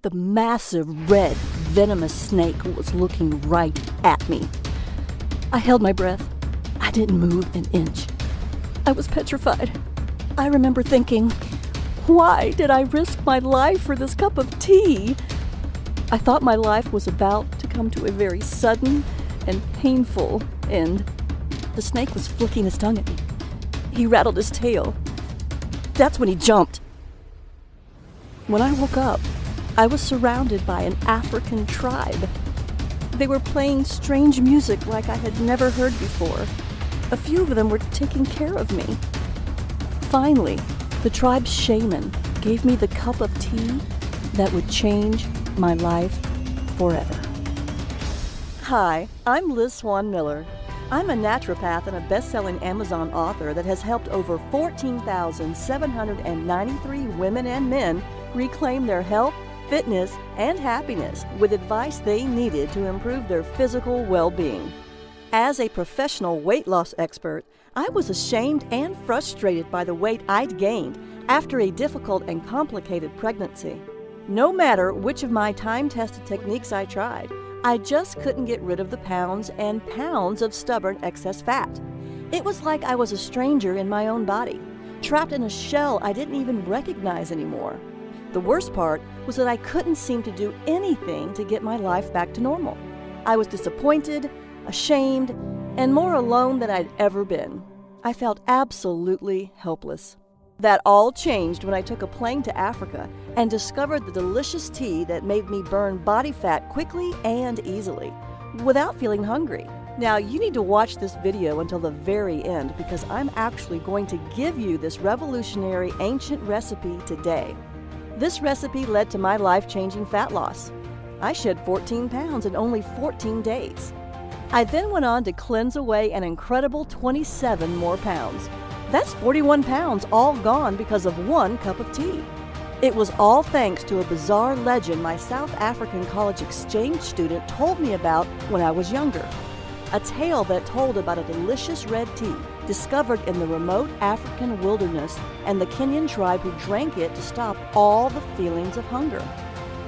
The massive, red, venomous snake was looking right at me. I held my breath. I didn't move an inch. I was petrified. I remember thinking, why did I risk my life for this cup of tea? I thought my life was about to come to a very sudden and painful end. The snake was flicking his tongue at me. He rattled his tail. That's when he jumped. When I woke up, I was surrounded by an African tribe. They were playing strange music like I had never heard before. A few of them were taking care of me. Finally, the tribe's shaman gave me the cup of tea that would change my life forever. Hi, I'm Liz Swan Miller. I'm a naturopath and a best-selling Amazon author that has helped over 14,793 women and men reclaim their health, fitness, and happiness with advice they needed to improve their physical well-being. As a professional weight loss expert, I was ashamed and frustrated by the weight I'd gained after a difficult and complicated pregnancy. No matter which of my time-tested techniques I tried, I just couldn't get rid of the pounds and pounds of stubborn excess fat. It was like I was a stranger in my own body, trapped in a shell I didn't even recognize anymore. The worst part was that I couldn't seem to do anything to get my life back to normal. I was disappointed, ashamed, and more alone than I'd ever been. I felt absolutely helpless. That all changed when I took a plane to Africa and discovered the delicious tea that made me burn body fat quickly and easily, without feeling hungry. Now, you need to watch this video until the very end because I'm actually going to give you this revolutionary ancient recipe today. This recipe led to my life-changing fat loss. I shed 14 pounds in only 14 days. I then went on to cleanse away an incredible 27 more pounds. That's 41 pounds all gone because of one cup of tea. It was all thanks to a bizarre legend my South African college exchange student told me about when I was younger. A tale that told about a delicious red tea discovered in the remote African wilderness and the Kenyan tribe who drank it to stop all the feelings of hunger.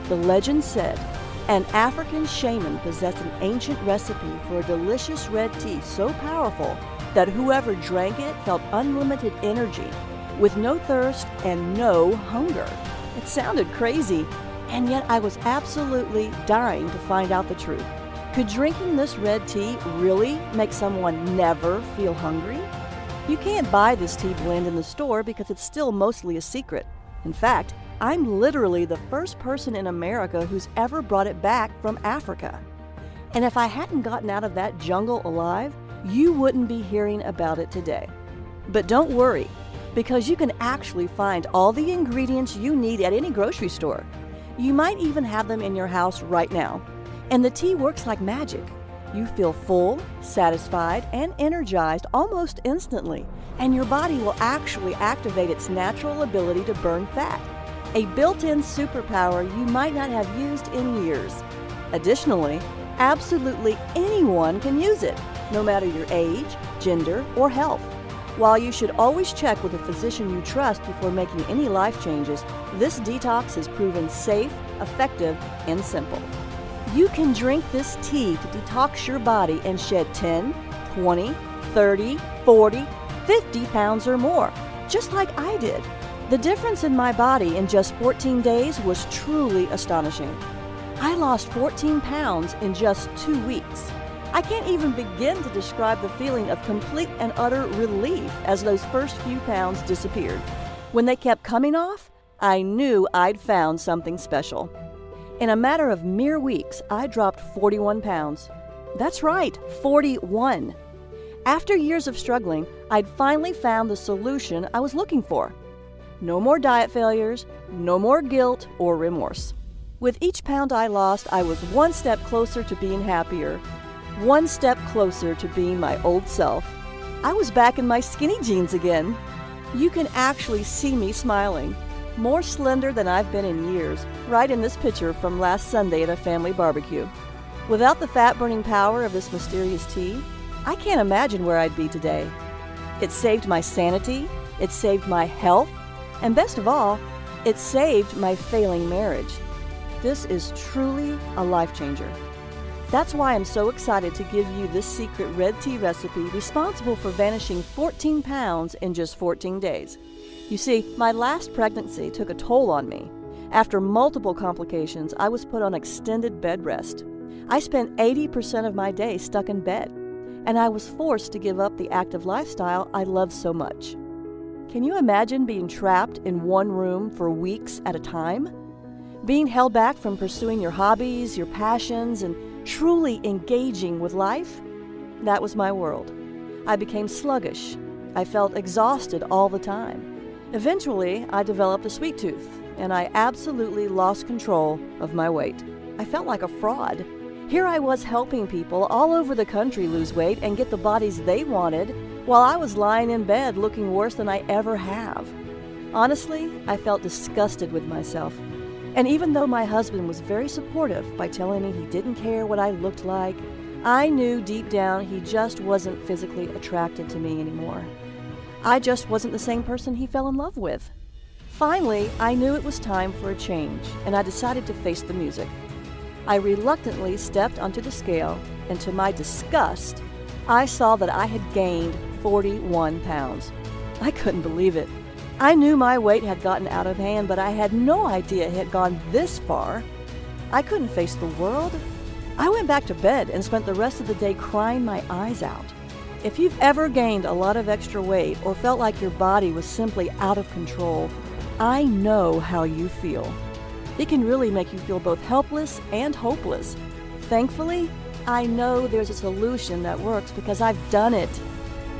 The legend said an African shaman possessed an ancient recipe for a delicious red tea so powerful that whoever drank it felt unlimited energy, with no thirst and no hunger. It sounded crazy, and yet I was absolutely dying to find out the truth. Could drinking this red tea really make someone never feel hungry? You can't buy this tea blend in the store because it's still mostly a secret. In fact, I'm literally the first person in America who's ever brought it back from Africa. And if I hadn't gotten out of that jungle alive, you wouldn't be hearing about it today. But don't worry, because you can actually find all the ingredients you need at any grocery store. You might even have them in your house right now. And the tea works like magic. You feel full, satisfied, and energized almost instantly, and your body will actually activate its natural ability to burn fat, a built-in superpower you might not have used in years. Additionally, absolutely anyone can use it, no matter your age, gender, or health. While you should always check with a physician you trust before making any life changes, this detox is proven safe, effective, and simple. You can drink this tea to detox your body and shed 10, 20, 30, 40, 50 pounds or more, just like I did. The difference in my body in just 14 days was truly astonishing. I lost 14 pounds in just 2 weeks. I can't even begin to describe the feeling of complete and utter relief as those first few pounds disappeared. When they kept coming off, I knew I'd found something special. In a matter of mere weeks, I dropped 41 pounds. That's right, 41. After years of struggling, I'd finally found the solution I was looking for. No more diet failures, no more guilt or remorse. With each pound I lost, I was one step closer to being happier, one step closer to being my old self. I was back in my skinny jeans again. You can actually see me smiling, more slender than I've been in years, right in this picture from last Sunday at a family barbecue. Without the fat-burning power of this mysterious tea, I can't imagine where I'd be today. It saved my sanity, it saved my health, and best of all, it saved my failing marriage. This is truly a life changer. That's why I'm so excited to give you this secret red tea recipe responsible for vanishing 14 pounds in just 14 days. You see, my last pregnancy took a toll on me. After multiple complications, I was put on extended bed rest. I spent 80% of my day stuck in bed, and I was forced to give up the active lifestyle I loved so much. Can you imagine being trapped in one room for weeks at a time? Being held back from pursuing your hobbies, your passions, and truly engaging with life? That was my world. I became sluggish. I felt exhausted all the time. Eventually, I developed a sweet tooth, and I absolutely lost control of my weight. I felt like a fraud. Here I was helping people all over the country lose weight and get the bodies they wanted, while I was lying in bed looking worse than I ever have. Honestly, I felt disgusted with myself. And even though my husband was very supportive by telling me he didn't care what I looked like, I knew deep down he just wasn't physically attracted to me anymore. I just wasn't the same person he fell in love with. Finally, I knew it was time for a change, and I decided to face the music. I reluctantly stepped onto the scale, and to my disgust, I saw that I had gained 41 pounds. I couldn't believe it. I knew my weight had gotten out of hand, but I had no idea it had gone this far. I couldn't face the world. I went back to bed and spent the rest of the day crying my eyes out. If you've ever gained a lot of extra weight or felt like your body was simply out of control, I know how you feel. It can really make you feel both helpless and hopeless. Thankfully, I know there's a solution that works because I've done it.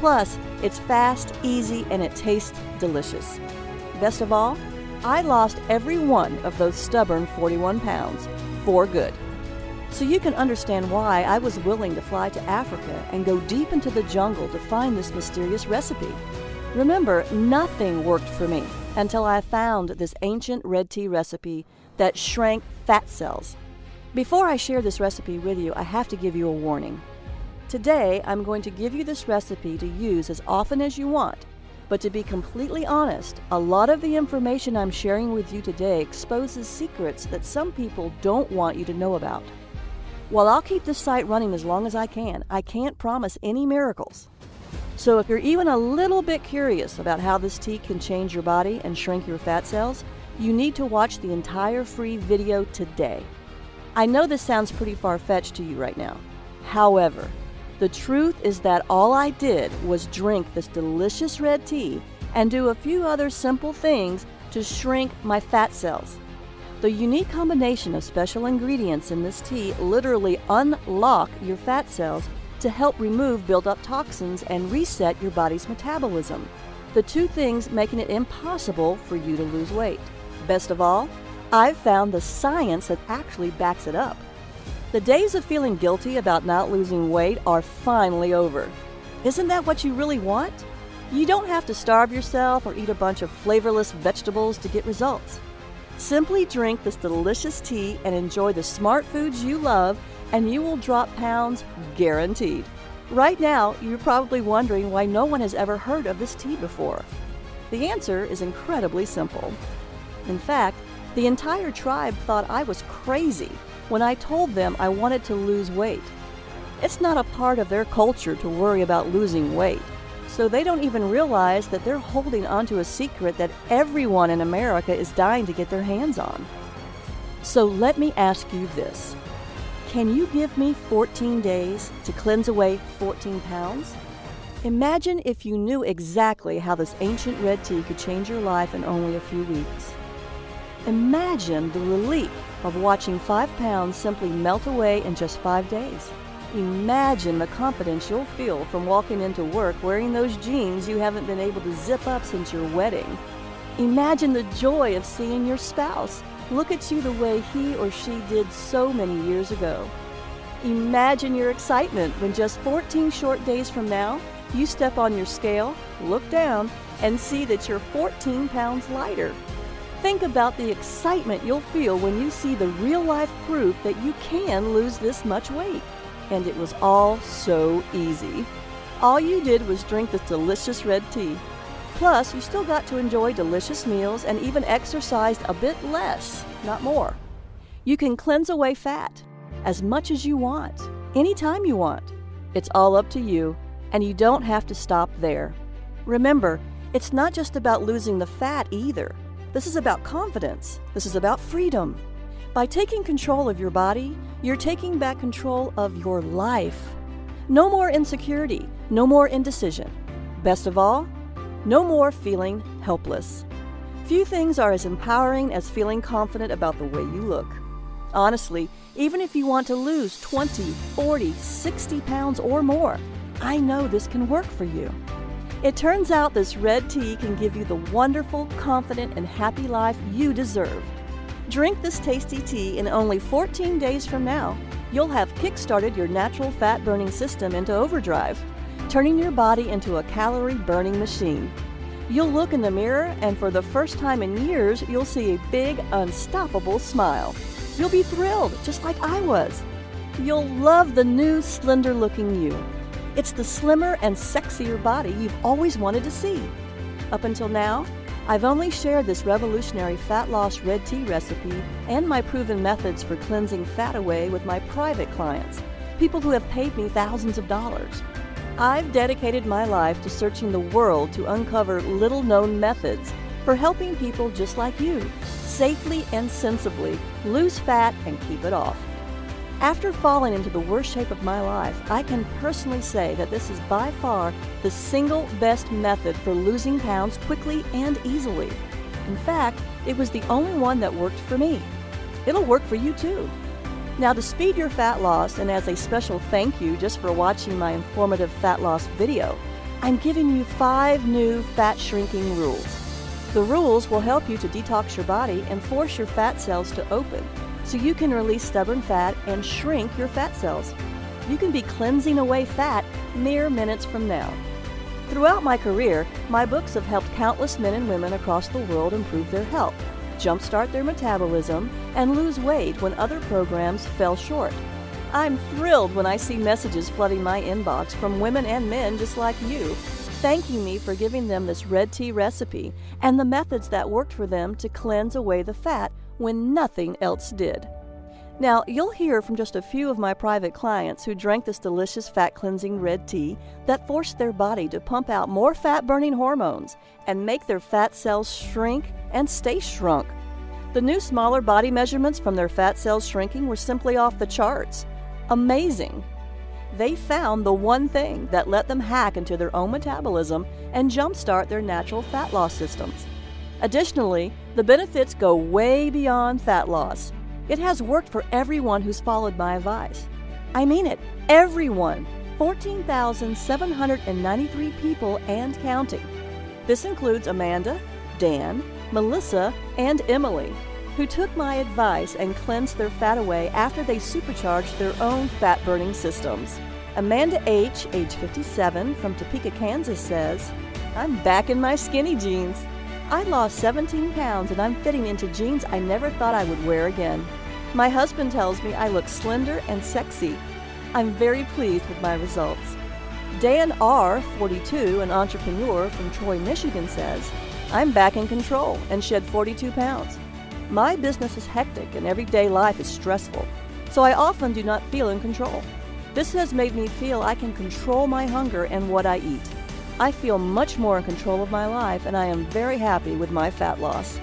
Plus, it's fast, easy, and it tastes delicious. Best of all, I lost every one of those stubborn 41 pounds for good. So you can understand why I was willing to fly to Africa and go deep into the jungle to find this mysterious recipe. Remember, nothing worked for me until I found this ancient red tea recipe that shrank fat cells. Before I share this recipe with you, I have to give you a warning. Today, I'm going to give you this recipe to use as often as you want, but to be completely honest, a lot of the information I'm sharing with you today exposes secrets that some people don't want you to know about. While I'll keep this site running as long as I can't promise any miracles. So if you're even a little bit curious about how this tea can change your body and shrink your fat cells, you need to watch the entire free video today. I know this sounds pretty far-fetched to you right now. However, the truth is that all I did was drink this delicious red tea and do a few other simple things to shrink my fat cells. The unique combination of special ingredients in this tea literally unlock your fat cells to help remove built-up toxins and reset your body's metabolism, the two things making it impossible for you to lose weight. Best of all, I've found the science that actually backs it up. The days of feeling guilty about not losing weight are finally over. Isn't that what you really want? You don't have to starve yourself or eat a bunch of flavorless vegetables to get results. Simply drink this delicious tea and enjoy the smart foods you love, and you will drop pounds guaranteed. Right now, you're probably wondering why no one has ever heard of this tea before. The answer is incredibly simple. In fact, the entire tribe thought I was crazy when I told them I wanted to lose weight. It's not a part of their culture to worry about losing weight, so they don't even realize that they're holding onto a secret that everyone in America is dying to get their hands on. So let me ask you this. Can you give me 14 days to cleanse away 14 pounds? Imagine if you knew exactly how this ancient red tea could change your life in only a few weeks. Imagine the relief of watching 5 pounds simply melt away in just 5 days. Imagine the confidence you'll feel from walking into work wearing those jeans you haven't been able to zip up since your wedding. Imagine the joy of seeing your spouse look at you the way he or she did so many years ago. Imagine your excitement when just 14 short days from now, you step on your scale, look down, and see that you're 14 pounds lighter. Think about the excitement you'll feel when you see the real-life proof that you can lose this much weight. And it was all so easy. All you did was drink this delicious red tea. Plus, you still got to enjoy delicious meals and even exercised a bit less, not more. You can cleanse away fat as much as you want, anytime you want. It's all up to you, and you don't have to stop there. Remember, it's not just about losing the fat either. This is about confidence. This is about freedom. By taking control of your body, you're taking back control of your life. No more insecurity, no more indecision. Best of all, no more feeling helpless. Few things are as empowering as feeling confident about the way you look. Honestly, even if you want to lose 20, 40, 60 pounds or more, I know this can work for you. It turns out this red tea can give you the wonderful, confident, and happy life you deserve. Drink this tasty tea in only 14 days from now. You'll have kick-started your natural fat-burning system into overdrive, turning your body into a calorie-burning machine. You'll look in the mirror, and for the first time in years, you'll see a big, unstoppable smile. You'll be thrilled, just like I was. You'll love the new, slender-looking you. It's the slimmer and sexier body you've always wanted to see. Up until now, I've only shared this revolutionary fat loss red tea recipe and my proven methods for cleansing fat away with my private clients, people who have paid me thousands of dollars. I've dedicated my life to searching the world to uncover little-known methods for helping people just like you safely and sensibly lose fat and keep it off. After falling into the worst shape of my life, I can personally say that this is by far the single best method for losing pounds quickly and easily. In fact, it was the only one that worked for me. It'll work for you too. Now, to speed your fat loss, and as a special thank you just for watching my informative fat loss video, I'm giving you 5 new fat shrinking rules. The rules will help you to detox your body and force your fat cells to open so you can release stubborn fat and shrink your fat cells. You can be cleansing away fat mere minutes from now. Throughout my career, my books have helped countless men and women across the world improve their health, jumpstart their metabolism, and lose weight when other programs fell short. I'm thrilled when I see messages flooding my inbox from women and men just like you, thanking me for giving them this red tea recipe and the methods that worked for them to cleanse away the fat when nothing else did. Now, you'll hear from just a few of my private clients who drank this delicious fat-cleansing red tea that forced their body to pump out more fat-burning hormones and make their fat cells shrink and stay shrunk. The new smaller body measurements from their fat cells shrinking were simply off the charts. Amazing! They found the one thing that let them hack into their own metabolism and jumpstart their natural fat loss systems. Additionally, the benefits go way beyond fat loss. It has worked for everyone who's followed my advice. I mean it, everyone. 14,793 people and counting. This includes Amanda, Dan, Melissa, and Emily, who took my advice and cleansed their fat away after they supercharged their own fat-burning systems. Amanda H., age 57, from Topeka, Kansas says, "I'm back in my skinny jeans. I lost 17 pounds and I'm fitting into jeans I never thought I would wear again. My husband tells me I look slender and sexy. I'm very pleased with my results." Dan R., 42, an entrepreneur from Troy, Michigan says, "I'm back in control and shed 42 pounds. My business is hectic and everyday life is stressful, so I often do not feel in control. This has made me feel I can control my hunger and what I eat. I feel much more in control of my life and I am very happy with my fat loss."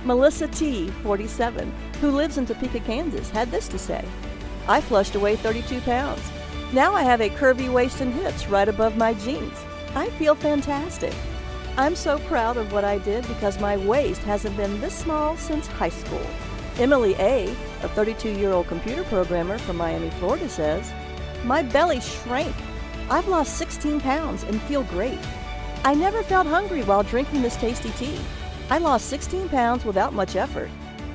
Melissa T., 47, who lives in Topeka, Kansas, had this to say, "I flushed away 32 pounds. Now I have a curvy waist and hips right above my jeans. I feel fantastic. I'm so proud of what I did because my waist hasn't been this small since high school." Emily A., a 32-year-old computer programmer from Miami, Florida, says, "My belly shrank. I've lost 16 pounds and feel great. I never felt hungry while drinking this tasty tea. I lost 16 pounds without much effort.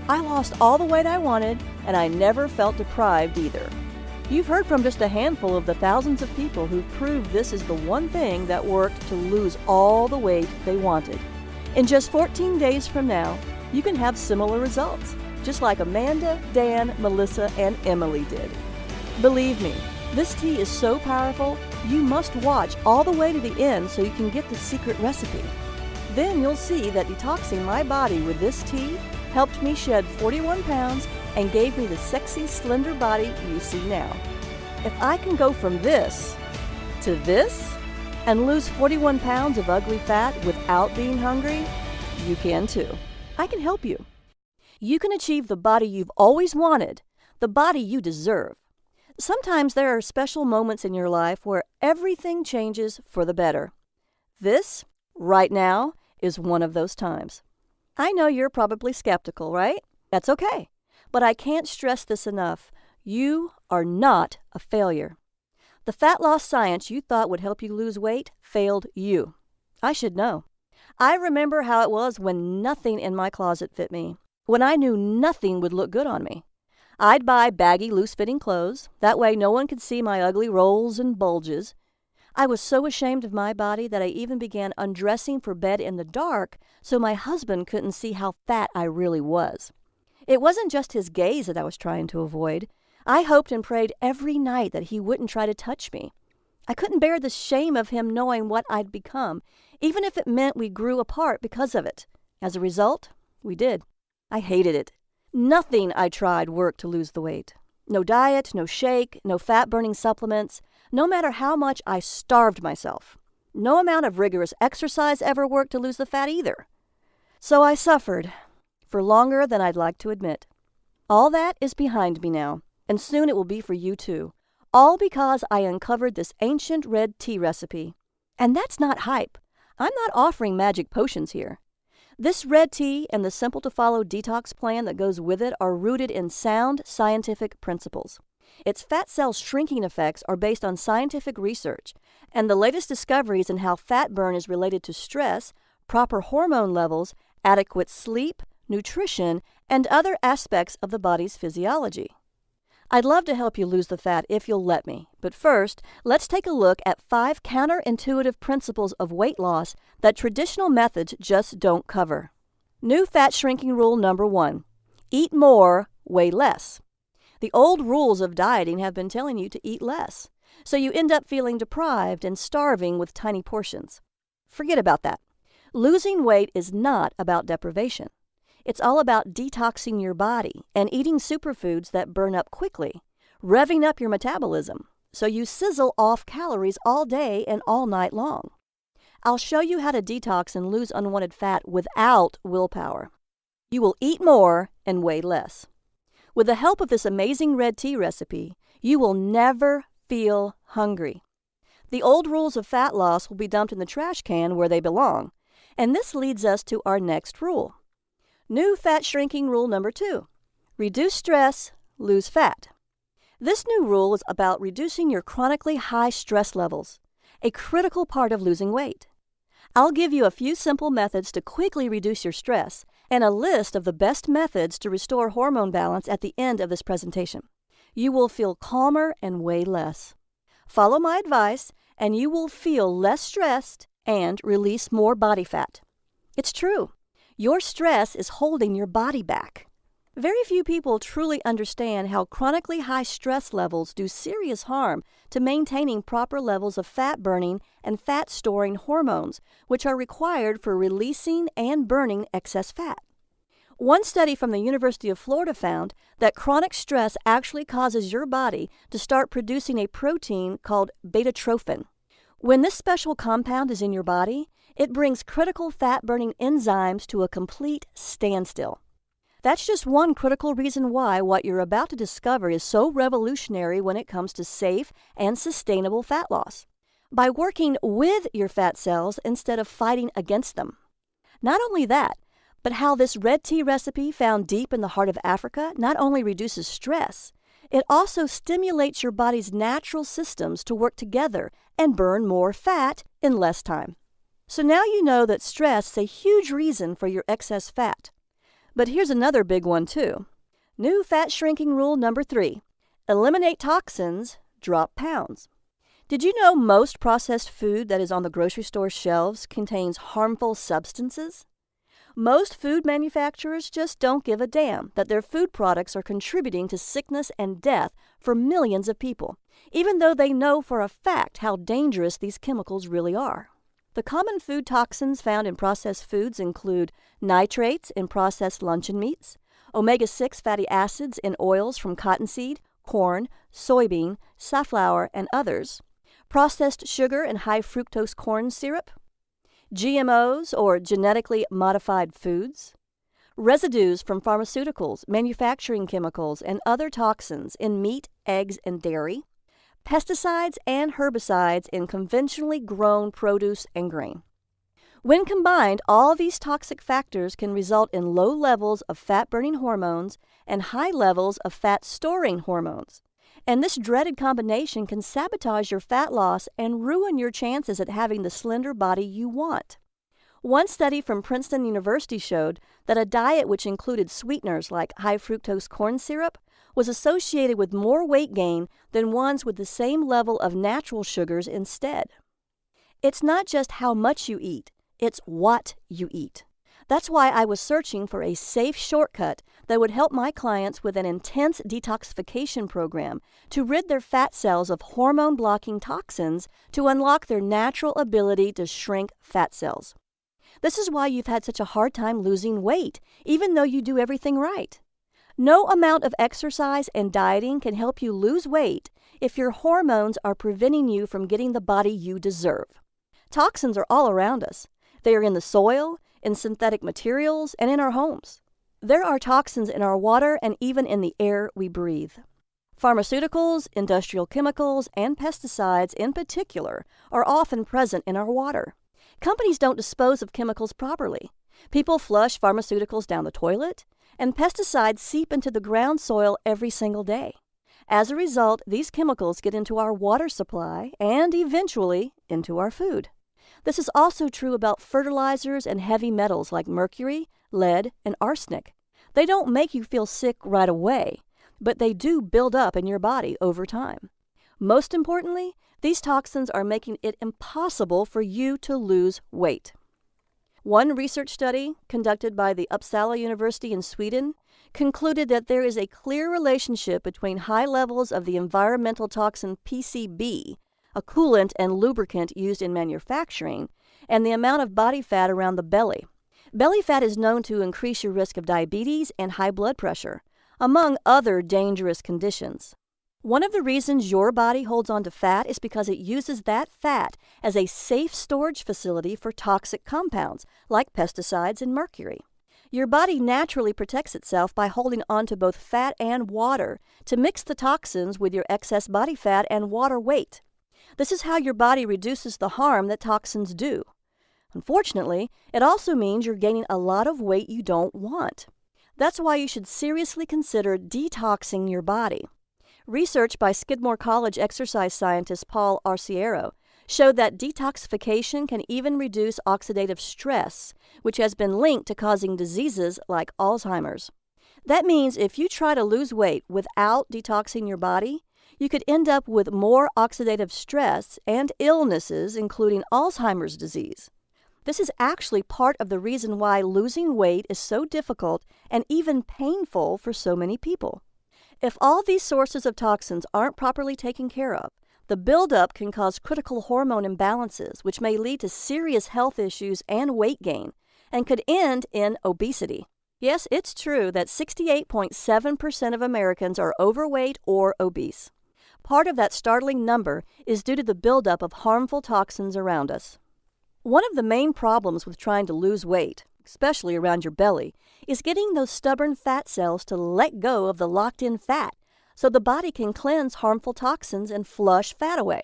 I lost all the weight I wanted, and I never felt deprived either." You've heard from just a handful of the thousands of people who've proved this is the one thing that worked to lose all the weight they wanted. In just 14 days from now, you can have similar results, just like Amanda, Dan, Melissa, and Emily did. Believe me, this tea is so powerful, you must watch all the way to the end so you can get the secret recipe. Then you'll see that detoxing my body with this tea helped me shed 41 pounds and gave me the sexy, slender body you see now. If I can go from this to this and lose 41 pounds of ugly fat without being hungry, you can too. I can help you. You can achieve the body you've always wanted, the body you deserve. Sometimes there are special moments in your life where everything changes for the better. This, right now, is one of those times. I know you're probably skeptical, right? That's okay. But I can't stress this enough. You are not a failure. The fat loss science you thought would help you lose weight failed you. I should know. I remember how it was when nothing in my closet fit me, when I knew nothing would look good on me. I'd buy baggy, loose-fitting clothes. That way no one could see my ugly rolls and bulges. I was so ashamed of my body that I even began undressing for bed in the dark so my husband couldn't see how fat I really was. It wasn't just his gaze that I was trying to avoid. I hoped and prayed every night that he wouldn't try to touch me. I couldn't bear the shame of him knowing what I'd become, even if it meant we grew apart because of it. As a result, we did. I hated it. Nothing I tried worked to lose the weight. No diet, no shake, no fat-burning supplements, no matter how much I starved myself. No amount of rigorous exercise ever worked to lose the fat either. So I suffered, for longer than I'd like to admit. All that is behind me now, and soon it will be for you too. All because I uncovered this ancient red tea recipe. And that's not hype. I'm not offering magic potions here. This red tea and the simple-to-follow detox plan that goes with it are rooted in sound scientific principles. Its fat cell shrinking effects are based on scientific research, and the latest discoveries in how fat burn is related to stress, proper hormone levels, adequate sleep, nutrition, and other aspects of the body's physiology. I'd love to help you lose the fat if you'll let me, but first, let's take a look at 5 counterintuitive principles of weight loss that traditional methods just don't cover. New fat shrinking rule number 1. Eat more, weigh less. The old rules of dieting have been telling you to eat less, so you end up feeling deprived and starving with tiny portions. Forget about that. Losing weight is not about deprivation. It's all about detoxing your body and eating superfoods that burn up quickly, revving up your metabolism, so you sizzle off calories all day and all night long. I'll show you how to detox and lose unwanted fat without willpower. You will eat more and weigh less. With the help of this amazing red tea recipe, you will never feel hungry. The old rules of fat loss will be dumped in the trash can where they belong, and this leads us to our next rule. New fat shrinking rule number 2. Reduce stress, lose fat. This new rule is about reducing your chronically high stress levels, a critical part of losing weight. I'll give you a few simple methods to quickly reduce your stress and a list of the best methods to restore hormone balance at the end of this presentation. You will feel calmer and weigh less. Follow my advice and you will feel less stressed and release more body fat. It's true. Your stress is holding your body back. Very few people truly understand how chronically high stress levels do serious harm to maintaining proper levels of fat-burning and fat-storing hormones, which are required for releasing and burning excess fat. One study from the University of Florida found that chronic stress actually causes your body to start producing a protein called beta-trophin. When this special compound is in your body, it brings critical fat-burning enzymes to a complete standstill. That's just one critical reason why what you're about to discover is so revolutionary when it comes to safe and sustainable fat loss. By working with your fat cells instead of fighting against them. Not only that, but how this red tea recipe found deep in the heart of Africa not only reduces stress, it also stimulates your body's natural systems to work together and burn more fat in less time. So now you know that stress is a huge reason for your excess fat. But here's another big one too. New fat shrinking rule number 3. Eliminate toxins, drop pounds. Did you know most processed food that is on the grocery store shelves contains harmful substances? Most food manufacturers just don't give a damn that their food products are contributing to sickness and death for millions of people, even though they know for a fact how dangerous these chemicals really are. The common food toxins found in processed foods include nitrates in processed luncheon meats, omega-6 fatty acids in oils from cottonseed, corn, soybean, safflower, and others, processed sugar and high fructose corn syrup, GMOs or genetically modified foods, residues from pharmaceuticals, manufacturing chemicals, and other toxins in meat, eggs, and dairy, pesticides and herbicides in conventionally grown produce and grain. When combined, all these toxic factors can result in low levels of fat-burning hormones and high levels of fat-storing hormones. And this dreaded combination can sabotage your fat loss and ruin your chances at having the slender body you want. One study from Princeton University showed that a diet which included sweeteners like high fructose corn syrup was associated with more weight gain than ones with the same level of natural sugars instead. It's not just how much you eat, it's what you eat. That's why I was searching for a safe shortcut that would help my clients with an intense detoxification program to rid their fat cells of hormone-blocking toxins to unlock their natural ability to shrink fat cells. This is why you've had such a hard time losing weight, even though you do everything right. No amount of exercise and dieting can help you lose weight if your hormones are preventing you from getting the body you deserve. Toxins are all around us. They are in the soil, in synthetic materials, and in our homes. There are toxins in our water and even in the air we breathe. Pharmaceuticals, industrial chemicals, and pesticides in particular are often present in our water. Companies don't dispose of chemicals properly. People flush pharmaceuticals down the toilet, and pesticides seep into the ground soil every single day. As a result, these chemicals get into our water supply and eventually into our food. This is also true about fertilizers and heavy metals like mercury, lead, and arsenic. They don't make you feel sick right away, but they do build up in your body over time. Most importantly, these toxins are making it impossible for you to lose weight. One research study conducted by the Uppsala University in Sweden concluded that there is a clear relationship between high levels of the environmental toxin PCB, a coolant and lubricant used in manufacturing, and the amount of body fat around the belly. Belly fat is known to increase your risk of diabetes and high blood pressure, among other dangerous conditions. One of the reasons your body holds on to fat is because it uses that fat as a safe storage facility for toxic compounds like pesticides and mercury. Your body naturally protects itself by holding on to both fat and water to mix the toxins with your excess body fat and water weight. This is how your body reduces the harm that toxins do. Unfortunately, it also means you're gaining a lot of weight you don't want. That's why you should seriously consider detoxing your body. Research by Skidmore College exercise scientist Paul Arciero showed that detoxification can even reduce oxidative stress, which has been linked to causing diseases like Alzheimer's. That means if you try to lose weight without detoxing your body, you could end up with more oxidative stress and illnesses, including Alzheimer's disease. This is actually part of the reason why losing weight is so difficult and even painful for so many people. If all these sources of toxins aren't properly taken care of, the buildup can cause critical hormone imbalances, which may lead to serious health issues and weight gain, and could end in obesity. Yes, it's true that 68.7% of Americans are overweight or obese. Part of that startling number is due to the buildup of harmful toxins around us. One of the main problems with trying to lose weight, especially around your belly, is getting those stubborn fat cells to let go of the locked-in fat so the body can cleanse harmful toxins and flush fat away.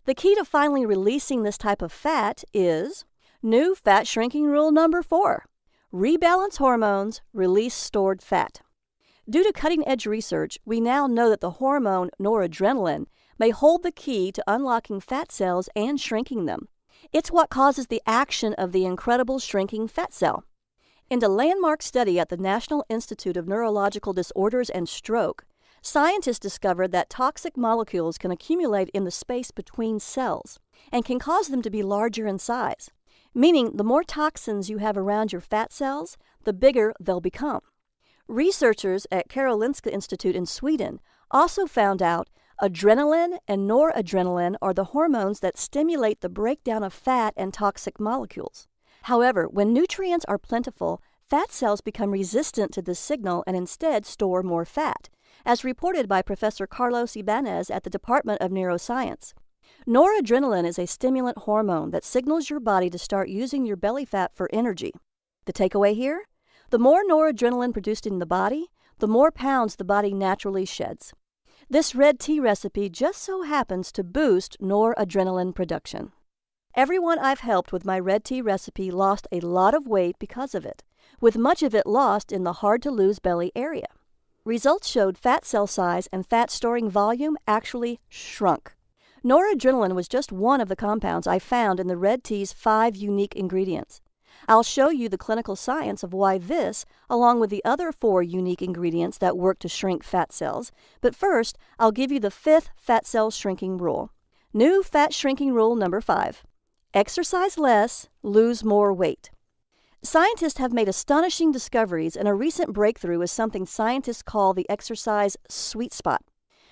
The key to finally releasing this type of fat is new fat shrinking rule number 4. Rebalance hormones, release stored fat. Due to cutting-edge research, we now know that the hormone noradrenaline may hold the key to unlocking fat cells and shrinking them. It's what causes the action of the incredible shrinking fat cell. In a landmark study at the National Institute of Neurological Disorders and Stroke, scientists discovered that toxic molecules can accumulate in the space between cells and can cause them to be larger in size, meaning the more toxins you have around your fat cells, the bigger they'll become. Researchers at Karolinska Institute in Sweden also found out adrenaline and noradrenaline are the hormones that stimulate the breakdown of fat and toxic molecules. However, when nutrients are plentiful, fat cells become resistant to this signal and instead store more fat, as reported by Professor Carlos Ibanez at the Department of Neuroscience. Noradrenaline is a stimulant hormone that signals your body to start using your belly fat for energy. The takeaway here? The more noradrenaline produced in the body, the more pounds the body naturally sheds. This red tea recipe just so happens to boost noradrenaline production. Everyone I've helped with my red tea recipe lost a lot of weight because of it, with much of it lost in the hard-to-lose belly area. Results showed fat cell size and fat storing volume actually shrunk. Noradrenaline was just one of the compounds I found in the red tea's 5 unique ingredients. I'll show you the clinical science of why this, along with the other 4 unique ingredients that work to shrink fat cells, but first, I'll give you the 5th fat cell shrinking rule. New fat shrinking rule number 5. Exercise less, lose more weight. Scientists have made astonishing discoveries, and a recent breakthrough is something scientists call the exercise sweet spot.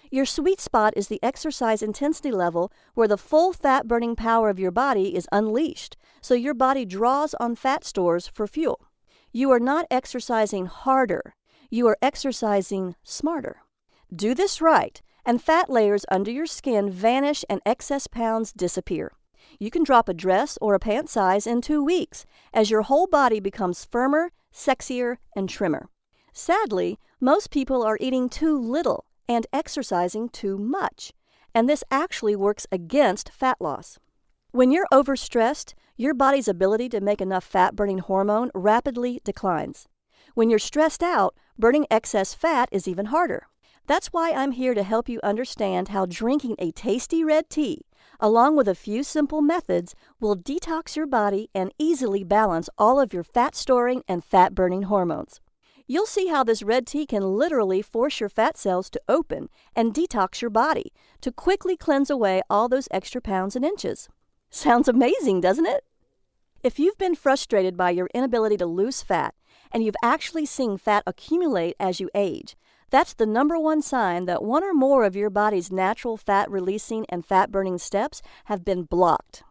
Your sweet spot is the exercise intensity level where the full fat-burning power of your body is unleashed, so your body draws on fat stores for fuel. You are not exercising harder, you are exercising smarter. Do this right, and fat layers under your skin vanish and excess pounds disappear. You can drop a dress or a pant size in 2 weeks as your whole body becomes firmer, sexier, and trimmer. Sadly, most people are eating too little and exercising too much, and this actually works against fat loss. When you're overstressed, your body's ability to make enough fat-burning hormone rapidly declines. When you're stressed out, burning excess fat is even harder. That's why I'm here to help you understand how drinking a tasty red tea, along with a few simple methods, will detox your body and easily balance all of your fat-storing and fat-burning hormones. You'll see how this red tea can literally force your fat cells to open and detox your body to quickly cleanse away all those extra pounds and inches. Sounds amazing, doesn't it? If you've been frustrated by your inability to lose fat and you've actually seen fat accumulate as you age, that's the number one sign that one or more of your body's natural fat-releasing and fat-burning steps have been blocked.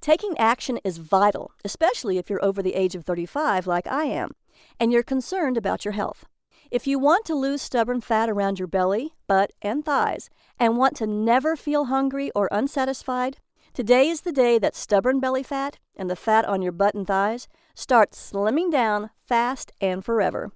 Taking action is vital, especially if you're over the age of 35 like I am, and you're concerned about your health. If you want to lose stubborn fat around your belly, butt, and thighs, and want to never feel hungry or unsatisfied, today is the day that stubborn belly fat and the fat on your butt and thighs start slimming down fast and forever.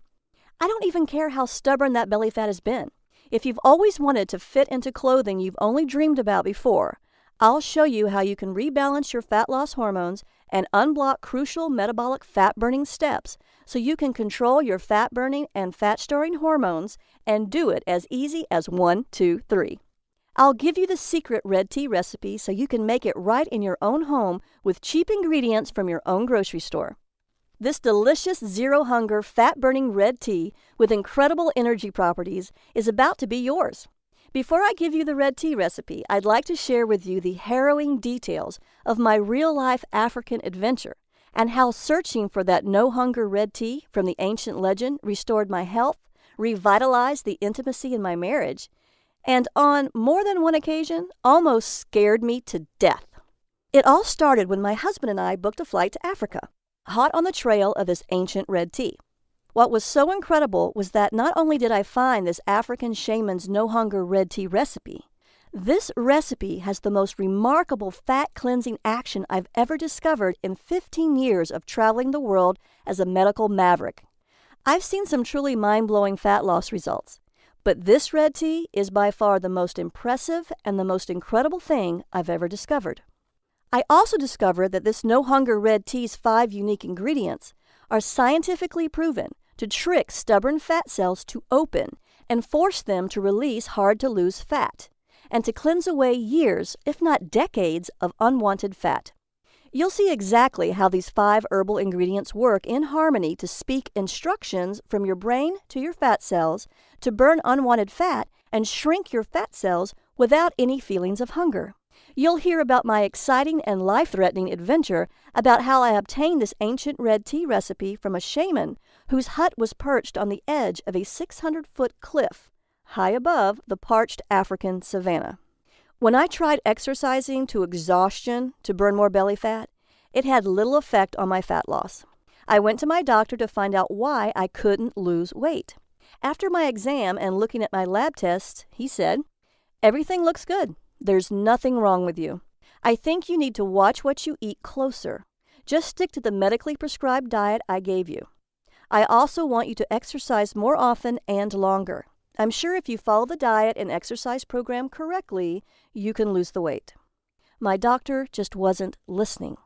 I don't even care how stubborn that belly fat has been. If you've always wanted to fit into clothing you've only dreamed about before, I'll show you how you can rebalance your fat loss hormones and unblock crucial metabolic fat-burning steps so you can control your fat-burning and fat-storing hormones and do it as easy as 1, 2, 3. I'll give you the secret red tea recipe so you can make it right in your own home with cheap ingredients from your own grocery store. This delicious zero-hunger, fat-burning red tea with incredible energy properties is about to be yours. Before I give you the red tea recipe, I'd like to share with you the harrowing details of my real-life African adventure and how searching for that no-hunger red tea from the ancient legend restored my health, revitalized the intimacy in my marriage, and on more than one occasion, almost scared me to death. It all started when my husband and I booked a flight to Africa, hot on the trail of this ancient red tea. What was so incredible was that not only did I find this African shaman's no-hunger red tea recipe, this recipe has the most remarkable fat-cleansing action I've ever discovered in 15 years of traveling the world as a medical maverick. I've seen some truly mind-blowing fat loss results, but this red tea is by far the most impressive and the most incredible thing I've ever discovered. I also discovered that this no-hunger red tea's 5 unique ingredients are scientifically proven to trick stubborn fat cells to open and force them to release hard-to-lose fat, and to cleanse away years, if not decades, of unwanted fat. You'll see exactly how these 5 herbal ingredients work in harmony to speak instructions from your brain to your fat cells to burn unwanted fat and shrink your fat cells without any feelings of hunger. You'll hear about my exciting and life-threatening adventure about how I obtained this ancient red tea recipe from a shaman whose hut was perched on the edge of a 600-foot cliff, high above the parched African savanna. When I tried exercising to exhaustion to burn more belly fat, it had little effect on my fat loss. I went to my doctor to find out why I couldn't lose weight. After my exam and looking at my lab tests, he said, "Everything looks good. There's nothing wrong with you. I think you need to watch what you eat closer. Just stick to the medically prescribed diet I gave you. I also want you to exercise more often and longer. I'm sure if you follow the diet and exercise program correctly, you can lose the weight." My doctor just wasn't listening.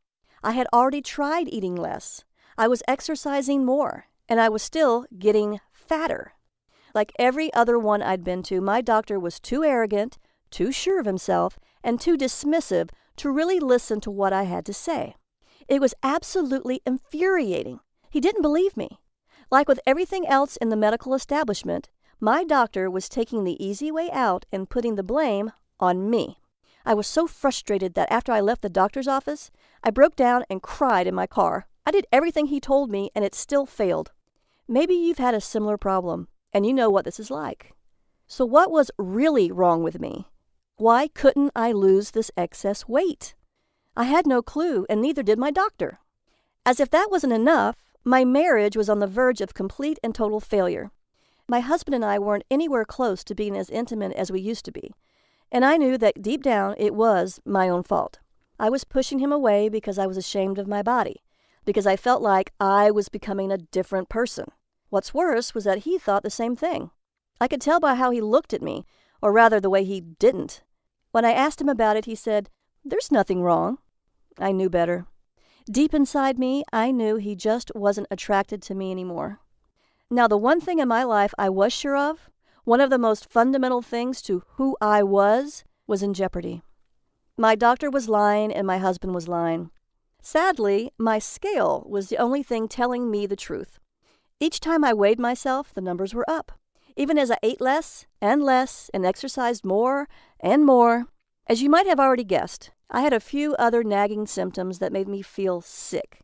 I had already tried eating less. I was exercising more, and I was still getting fatter. Like every other one I'd been to, my doctor was too arrogant, too sure of himself, and too dismissive to really listen to what I had to say. It was absolutely infuriating. He didn't believe me. Like with everything else in the medical establishment, my doctor was taking the easy way out and putting the blame on me. I was so frustrated that after I left the doctor's office, I broke down and cried in my car. I did everything he told me, and it still failed. Maybe you've had a similar problem, and you know what this is like. So what was really wrong with me? Why couldn't I lose this excess weight? I had no clue, and neither did my doctor. As if that wasn't enough, my marriage was on the verge of complete and total failure. My husband and I weren't anywhere close to being as intimate as we used to be, and I knew that deep down it was my own fault. I was pushing him away because I was ashamed of my body, because I felt like I was becoming a different person. What's worse was that he thought the same thing. I could tell by how he looked at me, or rather the way he didn't. When I asked him about it, he said, "There's nothing wrong." I knew better. Deep inside me, I knew he just wasn't attracted to me anymore. Now, the one thing in my life I was sure of, one of the most fundamental things to who I was in jeopardy. My doctor was lying and my husband was lying. Sadly, my scale was the only thing telling me the truth. Each time I weighed myself, the numbers were up, even as I ate less and exercised more and more. As you might have already guessed, I had a few other nagging symptoms that made me feel sick,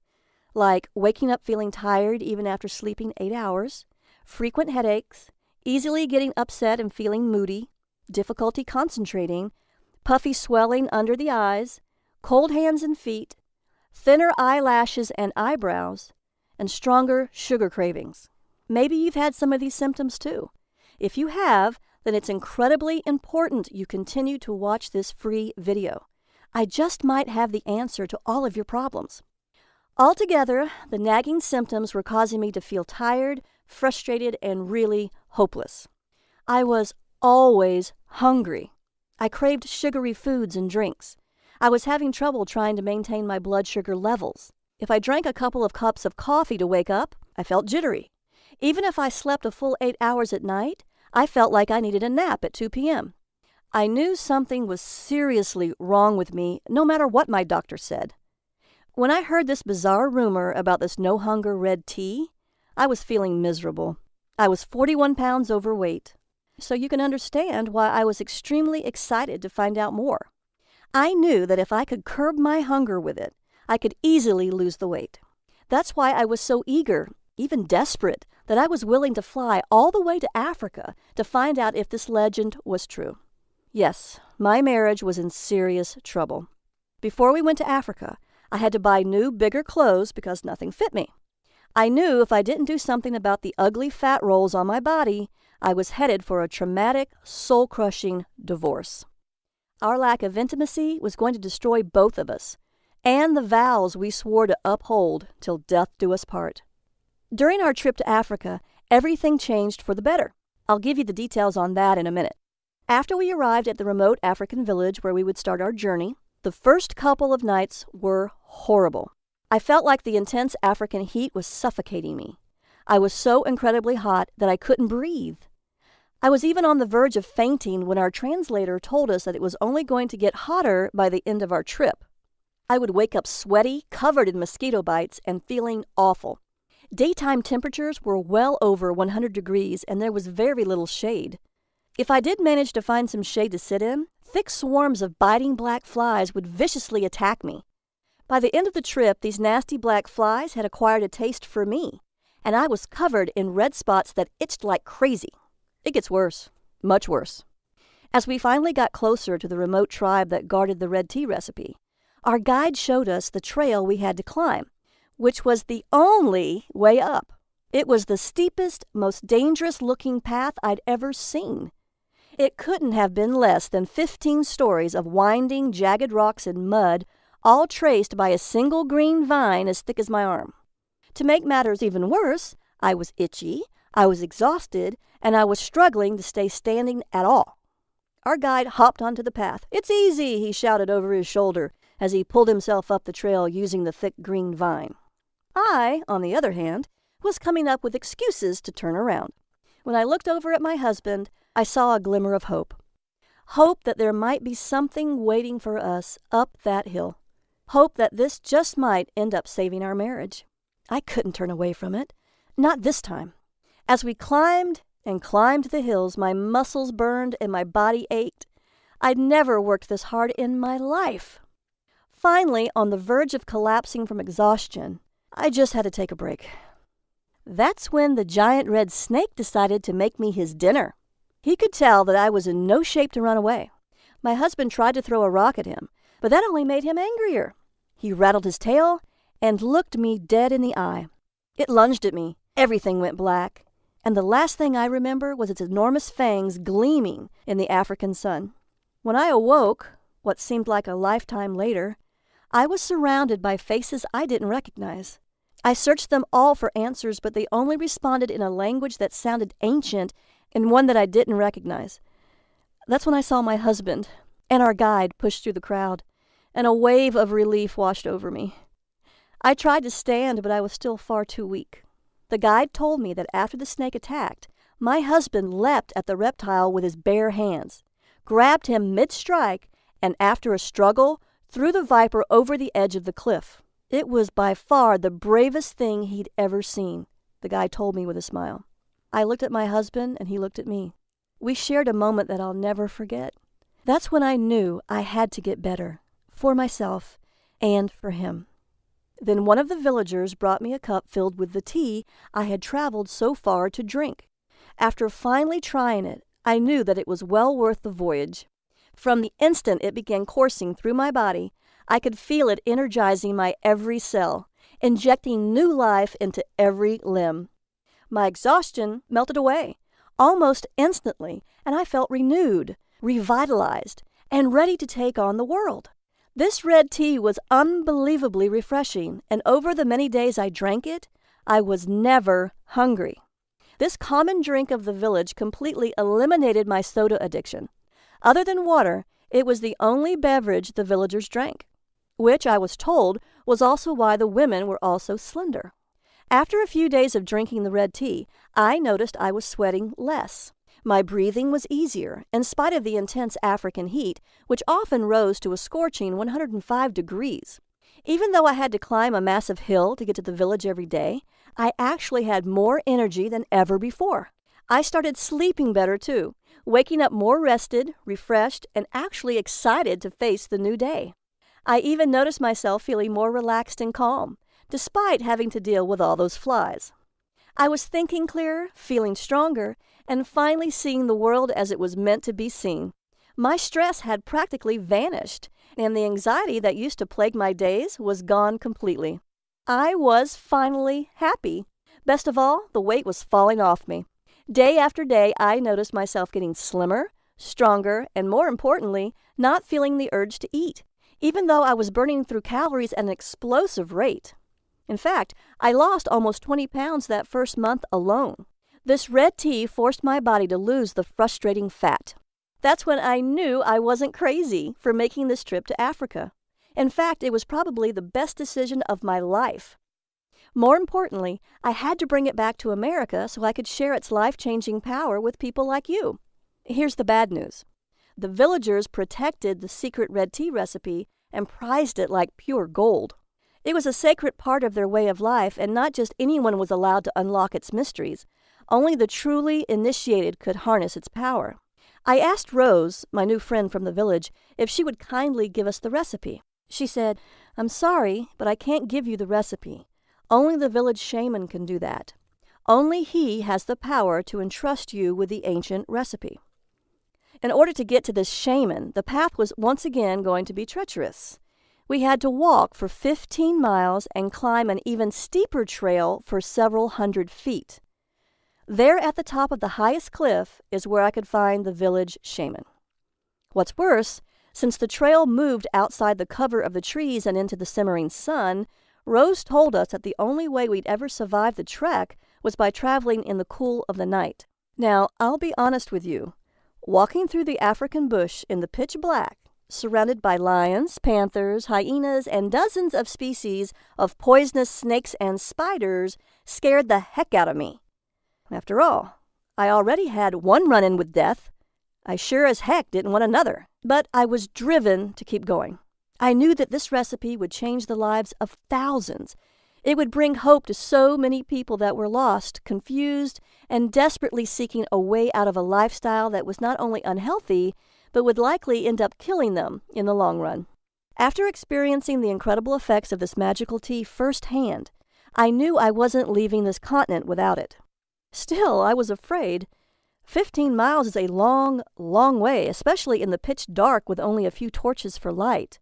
like waking up feeling tired even after sleeping 8 hours, frequent headaches, easily getting upset and feeling moody, difficulty concentrating, puffy swelling under the eyes, cold hands and feet, thinner eyelashes and eyebrows, and stronger sugar cravings. Maybe you've had some of these symptoms too. If you have, then it's incredibly important you continue to watch this free video. I just might have the answer to all of your problems. Altogether, the nagging symptoms were causing me to feel tired, frustrated, and really hopeless. I was always hungry. I craved sugary foods and drinks. I was having trouble trying to maintain my blood sugar levels. If I drank a couple of cups of coffee to wake up, I felt jittery. Even if I slept a full 8 hours at night, I felt like I needed a nap at 2 p.m. I knew something was seriously wrong with me, no matter what my doctor said. When I heard this bizarre rumor about this no-hunger red tea, I was feeling miserable. I was 41 pounds overweight, so you can understand why I was extremely excited to find out more. I knew that if I could curb my hunger with it, I could easily lose the weight. That's why I was so eager, even desperate, that I was willing to fly all the way to Africa to find out if this legend was true. Yes, my marriage was in serious trouble. Before we went to Africa, I had to buy new, bigger clothes because nothing fit me. I knew if I didn't do something about the ugly fat rolls on my body, I was headed for a traumatic, soul-crushing divorce. Our lack of intimacy was going to destroy both of us, and the vows we swore to uphold till death do us part. During our trip to Africa, everything changed for the better. I'll give you the details on that in a minute. After we arrived at the remote African village where we would start our journey, the first couple of nights were horrible. I felt like the intense African heat was suffocating me. I was so incredibly hot that I couldn't breathe. I was even on the verge of fainting when our translator told us that it was only going to get hotter by the end of our trip. I would wake up sweaty, covered in mosquito bites, and feeling awful. Daytime temperatures were well over 100 degrees, and there was very little shade. If I did manage to find some shade to sit in, thick swarms of biting black flies would viciously attack me. By the end of the trip, these nasty black flies had acquired a taste for me, and I was covered in red spots that itched like crazy. It gets worse, much worse. As we finally got closer to the remote tribe that guarded the red tea recipe, our guide showed us the trail we had to climb, which was the only way up. It was the steepest, most dangerous-looking path I'd ever seen. It couldn't have been less than 15 stories of winding, jagged rocks and mud, all traced by a single green vine as thick as my arm. To make matters even worse, I was itchy, I was exhausted, and I was struggling to stay standing at all. Our guide hopped onto the path. "It's easy," he shouted over his shoulder as he pulled himself up the trail using the thick green vine. I, on the other hand, was coming up with excuses to turn around. When I looked over at my husband, I saw a glimmer of hope. Hope that there might be something waiting for us up that hill. Hope that this just might end up saving our marriage. I couldn't turn away from it. Not this time. As we climbed and climbed the hills, my muscles burned and my body ached. I'd never worked this hard in my life. Finally, on the verge of collapsing from exhaustion, I just had to take a break. That's when the giant red snake decided to make me his dinner. He could tell that I was in no shape to run away. My husband tried to throw a rock at him, but that only made him angrier. He rattled his tail and looked me dead in the eye. It lunged at me. Everything went black, and the last thing I remember was its enormous fangs gleaming in the African sun. When I awoke, what seemed like a lifetime later, I was surrounded by faces I didn't recognize. I searched them all for answers, but they only responded in a language that sounded ancient and one that I didn't recognize. That's when I saw my husband and our guide push through the crowd, and a wave of relief washed over me. I tried to stand, but I was still far too weak. The guide told me that after the snake attacked, my husband leapt at the reptile with his bare hands, grabbed him mid-strike, and after a struggle, threw the viper over the edge of the cliff. It was by far the bravest thing he'd ever seen, the guide told me with a smile. I looked at my husband, and he looked at me. We shared a moment that I'll never forget. That's when I knew I had to get better, for myself and for him. Then one of the villagers brought me a cup filled with the tea I had traveled so far to drink. After finally trying it, I knew that it was well worth the voyage. From the instant it began coursing through my body, I could feel it energizing my every cell, injecting new life into every limb. My exhaustion melted away, almost instantly, and I felt renewed, revitalized, and ready to take on the world. This red tea was unbelievably refreshing, and over the many days I drank it, I was never hungry. This common drink of the village completely eliminated my soda addiction. Other than water, it was the only beverage the villagers drank, which I was told was also why the women were all so slender. After a few days of drinking the red tea, I noticed I was sweating less. My breathing was easier, in spite of the intense African heat, which often rose to a scorching 105 degrees. Even though I had to climb a massive hill to get to the village every day, I actually had more energy than ever before. I started sleeping better, too, waking up more rested, refreshed, and actually excited to face the new day. I even noticed myself feeling more relaxed and calm, despite having to deal with all those flies. I was thinking clearer, feeling stronger, and finally seeing the world as it was meant to be seen. My stress had practically vanished, and the anxiety that used to plague my days was gone completely. I was finally happy. Best of all, the weight was falling off me. Day after day, I noticed myself getting slimmer, stronger, and more importantly, not feeling the urge to eat, even though I was burning through calories at an explosive rate. In fact, I lost almost 20 pounds that first month alone. This red tea forced my body to lose the frustrating fat. That's when I knew I wasn't crazy for making this trip to Africa. In fact, it was probably the best decision of my life. More importantly, I had to bring it back to America so I could share its life-changing power with people like you. Here's the bad news. The villagers protected the secret red tea recipe and prized it like pure gold. It was a sacred part of their way of life, and not just anyone was allowed to unlock its mysteries. Only the truly initiated could harness its power. I asked Rose, my new friend from the village, if she would kindly give us the recipe. She said, "I'm sorry, but I can't give you the recipe. Only the village shaman can do that. Only he has the power to entrust you with the ancient recipe." In order to get to this shaman, the path was once again going to be treacherous. We had to walk for 15 miles and climb an even steeper trail for several hundred feet. There at the top of the highest cliff is where I could find the village shaman. What's worse, since the trail moved outside the cover of the trees and into the simmering sun, Rose told us that the only way we'd ever survive the trek was by traveling in the cool of the night. Now, I'll be honest with you. Walking through the African bush in the pitch black, surrounded by lions, panthers, hyenas, and dozens of species of poisonous snakes and spiders, scared the heck out of me. After all, I already had one run-in with death. I sure as heck didn't want another. But I was driven to keep going. I knew that this recipe would change the lives of thousands. It would bring hope to so many people that were lost, confused, and desperately seeking a way out of a lifestyle that was not only unhealthy, but would likely end up killing them in the long run. After experiencing the incredible effects of this magical tea firsthand, I knew I wasn't leaving this continent without it. Still, I was afraid. 15 miles is a long, long way, especially in the pitch dark with only a few torches for light.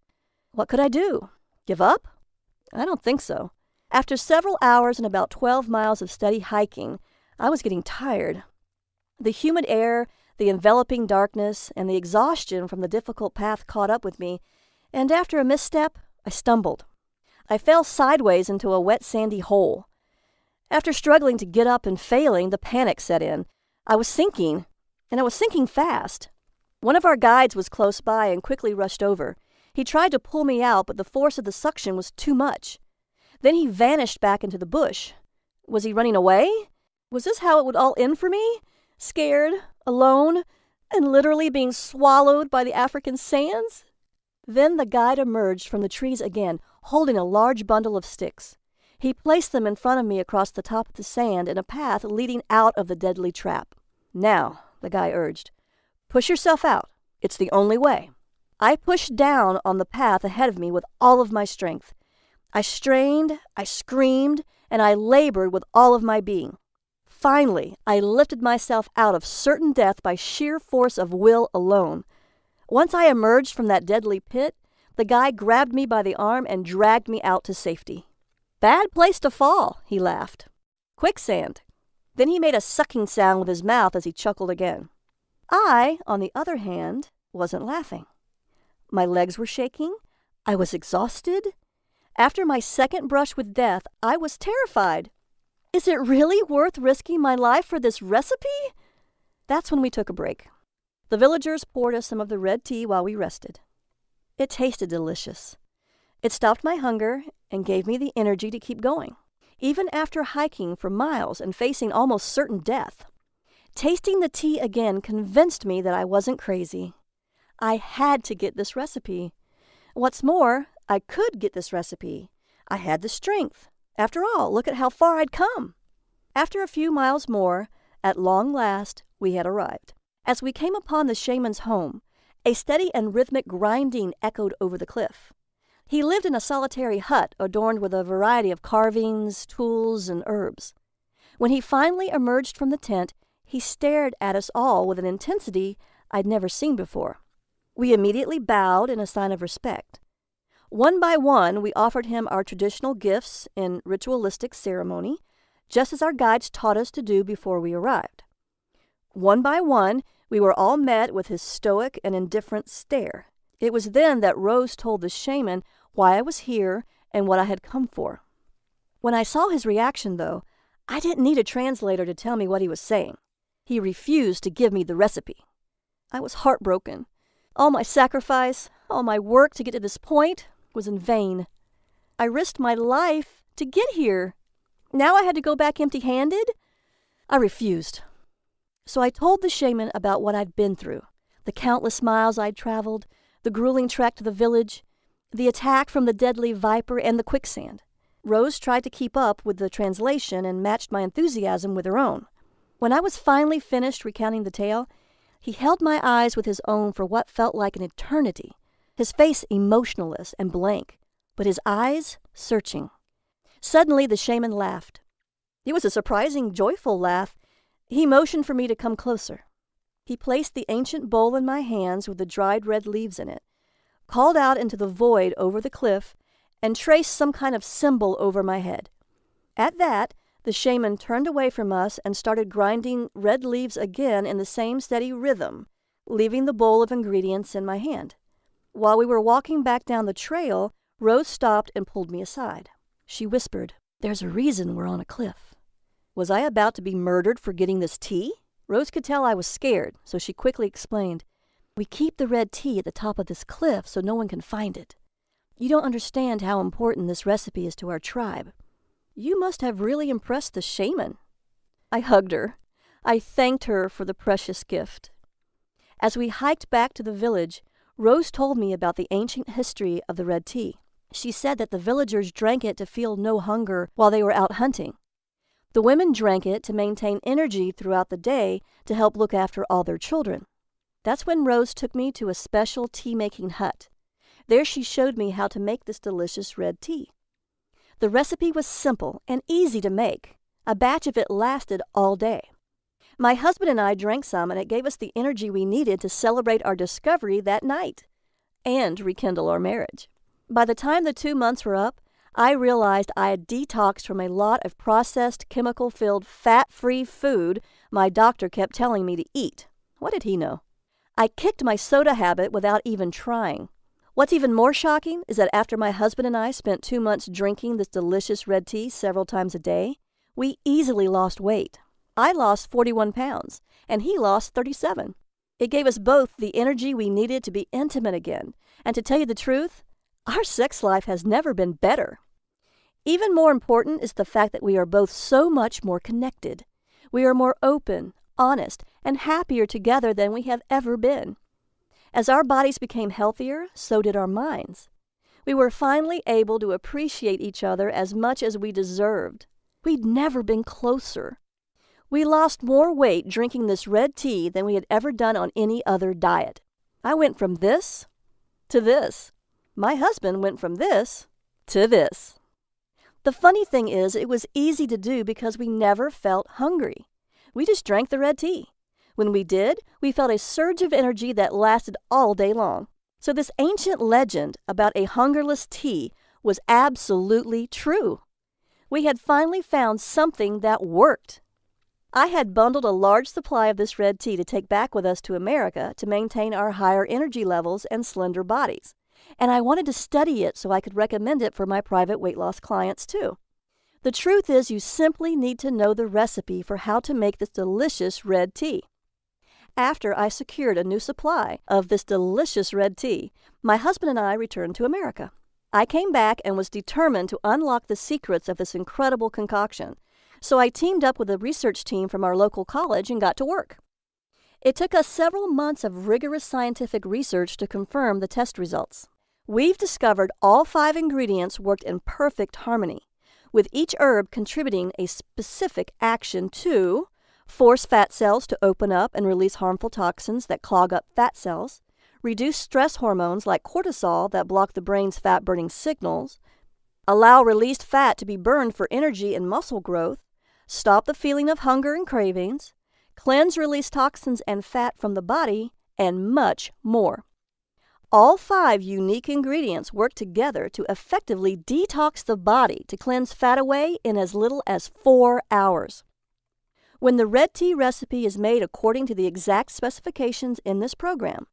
What could I do? Give up? I don't think so. After several hours and about 12 miles of steady hiking, I was getting tired. The humid air, the enveloping darkness, and the exhaustion from the difficult path caught up with me, and after a misstep, I stumbled. I fell sideways into a wet, sandy hole. After struggling to get up and failing, the panic set in. I was sinking, and I was sinking fast. One of our guides was close by and quickly rushed over. He tried to pull me out, but the force of the suction was too much. Then he vanished back into the bush. Was he running away? Was this how it would all end for me? Scared, alone, and literally being swallowed by the African sands? Then the guide emerged from the trees again, holding a large bundle of sticks. He placed them in front of me across the top of the sand in a path leading out of the deadly trap. Now, the guy urged, push yourself out. It's the only way. I pushed down on the path ahead of me with all of my strength. I strained, I screamed, and I labored with all of my being. Finally, I lifted myself out of certain death by sheer force of will alone. Once I emerged from that deadly pit, the guy grabbed me by the arm and dragged me out to safety. Bad place to fall, he laughed. Quicksand. Then he made a sucking sound with his mouth as he chuckled again. I, on the other hand, wasn't laughing. My legs were shaking. I was exhausted. After my second brush with death, I was terrified. Is it really worth risking my life for this recipe? That's when we took a break. The villagers poured us some of the red tea while we rested. It tasted delicious. It stopped my hunger and gave me the energy to keep going, even after hiking for miles and facing almost certain death. Tasting the tea again convinced me that I wasn't crazy. I had to get this recipe. What's more, I could get this recipe. I had the strength. After all, look at how far I'd come. After a few miles more, at long last, we had arrived. As we came upon the shaman's home, a steady and rhythmic grinding echoed over the cliff. He lived in a solitary hut adorned with a variety of carvings, tools, and herbs. When he finally emerged from the tent, he stared at us all with an intensity I'd never seen before. We immediately bowed in a sign of respect. One by one, we offered him our traditional gifts in ritualistic ceremony, just as our guides taught us to do before we arrived. One by one, we were all met with his stoic and indifferent stare. It was then that Rose told the shaman why I was here and what I had come for. When I saw his reaction, though, I didn't need a translator to tell me what he was saying. He refused to give me the recipe. I was heartbroken. All my sacrifice, all my work to get to this point was in vain. I risked my life to get here. Now I had to go back empty-handed? I refused. So I told the shaman about what I'd been through, the countless miles I'd traveled, the grueling trek to the village, the attack from the deadly viper, and the quicksand. Rose tried to keep up with the translation and matched my enthusiasm with her own. When I was finally finished recounting the tale, he held my eyes with his own for what felt like an eternity, his face emotionless and blank, but his eyes searching. Suddenly the shaman laughed. It was a surprising, joyful laugh. He motioned for me to come closer. He placed the ancient bowl in my hands with the dried red leaves in it. called out into the void over the cliff, and traced some kind of symbol over my head. At that, the shaman turned away from us and started grinding red leaves again in the same steady rhythm, leaving the bowl of ingredients in my hand. While we were walking back down the trail, Rose stopped and pulled me aside. She whispered, "There's a reason we're on a cliff." Was I about to be murdered for getting this tea? Rose could tell I was scared, so she quickly explained, "We keep the red tea at the top of this cliff so no one can find it. You don't understand how important this recipe is to our tribe. You must have really impressed the shaman." I hugged her. I thanked her for the precious gift. As we hiked back to the village, Rose told me about the ancient history of the red tea. She said that the villagers drank it to feel no hunger while they were out hunting. The women drank it to maintain energy throughout the day to help look after all their children. That's when Rose took me to a special tea-making hut. There she showed me how to make this delicious red tea. The recipe was simple and easy to make. A batch of it lasted all day. My husband and I drank some, and it gave us the energy we needed to celebrate our discovery that night and rekindle our marriage. By the time the 2 months were up, I realized I had detoxed from a lot of processed, chemical-filled, fat-free food my doctor kept telling me to eat. What did he know? I kicked my soda habit without even trying. What's even more shocking is that after my husband and I spent 2 months drinking this delicious red tea several times a day, we easily lost weight. I lost 41 pounds, and he lost 37. It gave us both the energy we needed to be intimate again, and to tell you the truth, our sex life has never been better. Even more important is the fact that we are both so much more connected. We are more open, honest, and happier together than we have ever been. As our bodies became healthier, so did our minds. We were finally able to appreciate each other as much as we deserved. We'd never been closer. We lost more weight drinking this red tea than we had ever done on any other diet. I went from this to this. My husband went from this to this. The funny thing is, it was easy to do because we never felt hungry. We just drank the red tea. When we did, we felt a surge of energy that lasted all day long. So this ancient legend about a hungerless tea was absolutely true. We had finally found something that worked. I had bundled a large supply of this red tea to take back with us to America to maintain our higher energy levels and slender bodies. And I wanted to study it so I could recommend it for my private weight loss clients too. The truth is, you simply need to know the recipe for how to make this delicious red tea. After I secured a new supply of this delicious red tea, my husband and I returned to America. I came back and was determined to unlock the secrets of this incredible concoction. So I teamed up with a research team from our local college and got to work. It took us several months of rigorous scientific research to confirm the test results. We've discovered all 5 ingredients worked in perfect harmony, with each herb contributing a specific action to force fat cells to open up and release harmful toxins that clog up fat cells, reduce stress hormones like cortisol that block the brain's fat-burning signals, allow released fat to be burned for energy and muscle growth, stop the feeling of hunger and cravings, cleanse release toxins and fat from the body, and much more. All 5 unique ingredients work together to effectively detox the body to cleanse fat away in as little as 4 hours. When the red tea recipe is made according to the exact specifications in this program,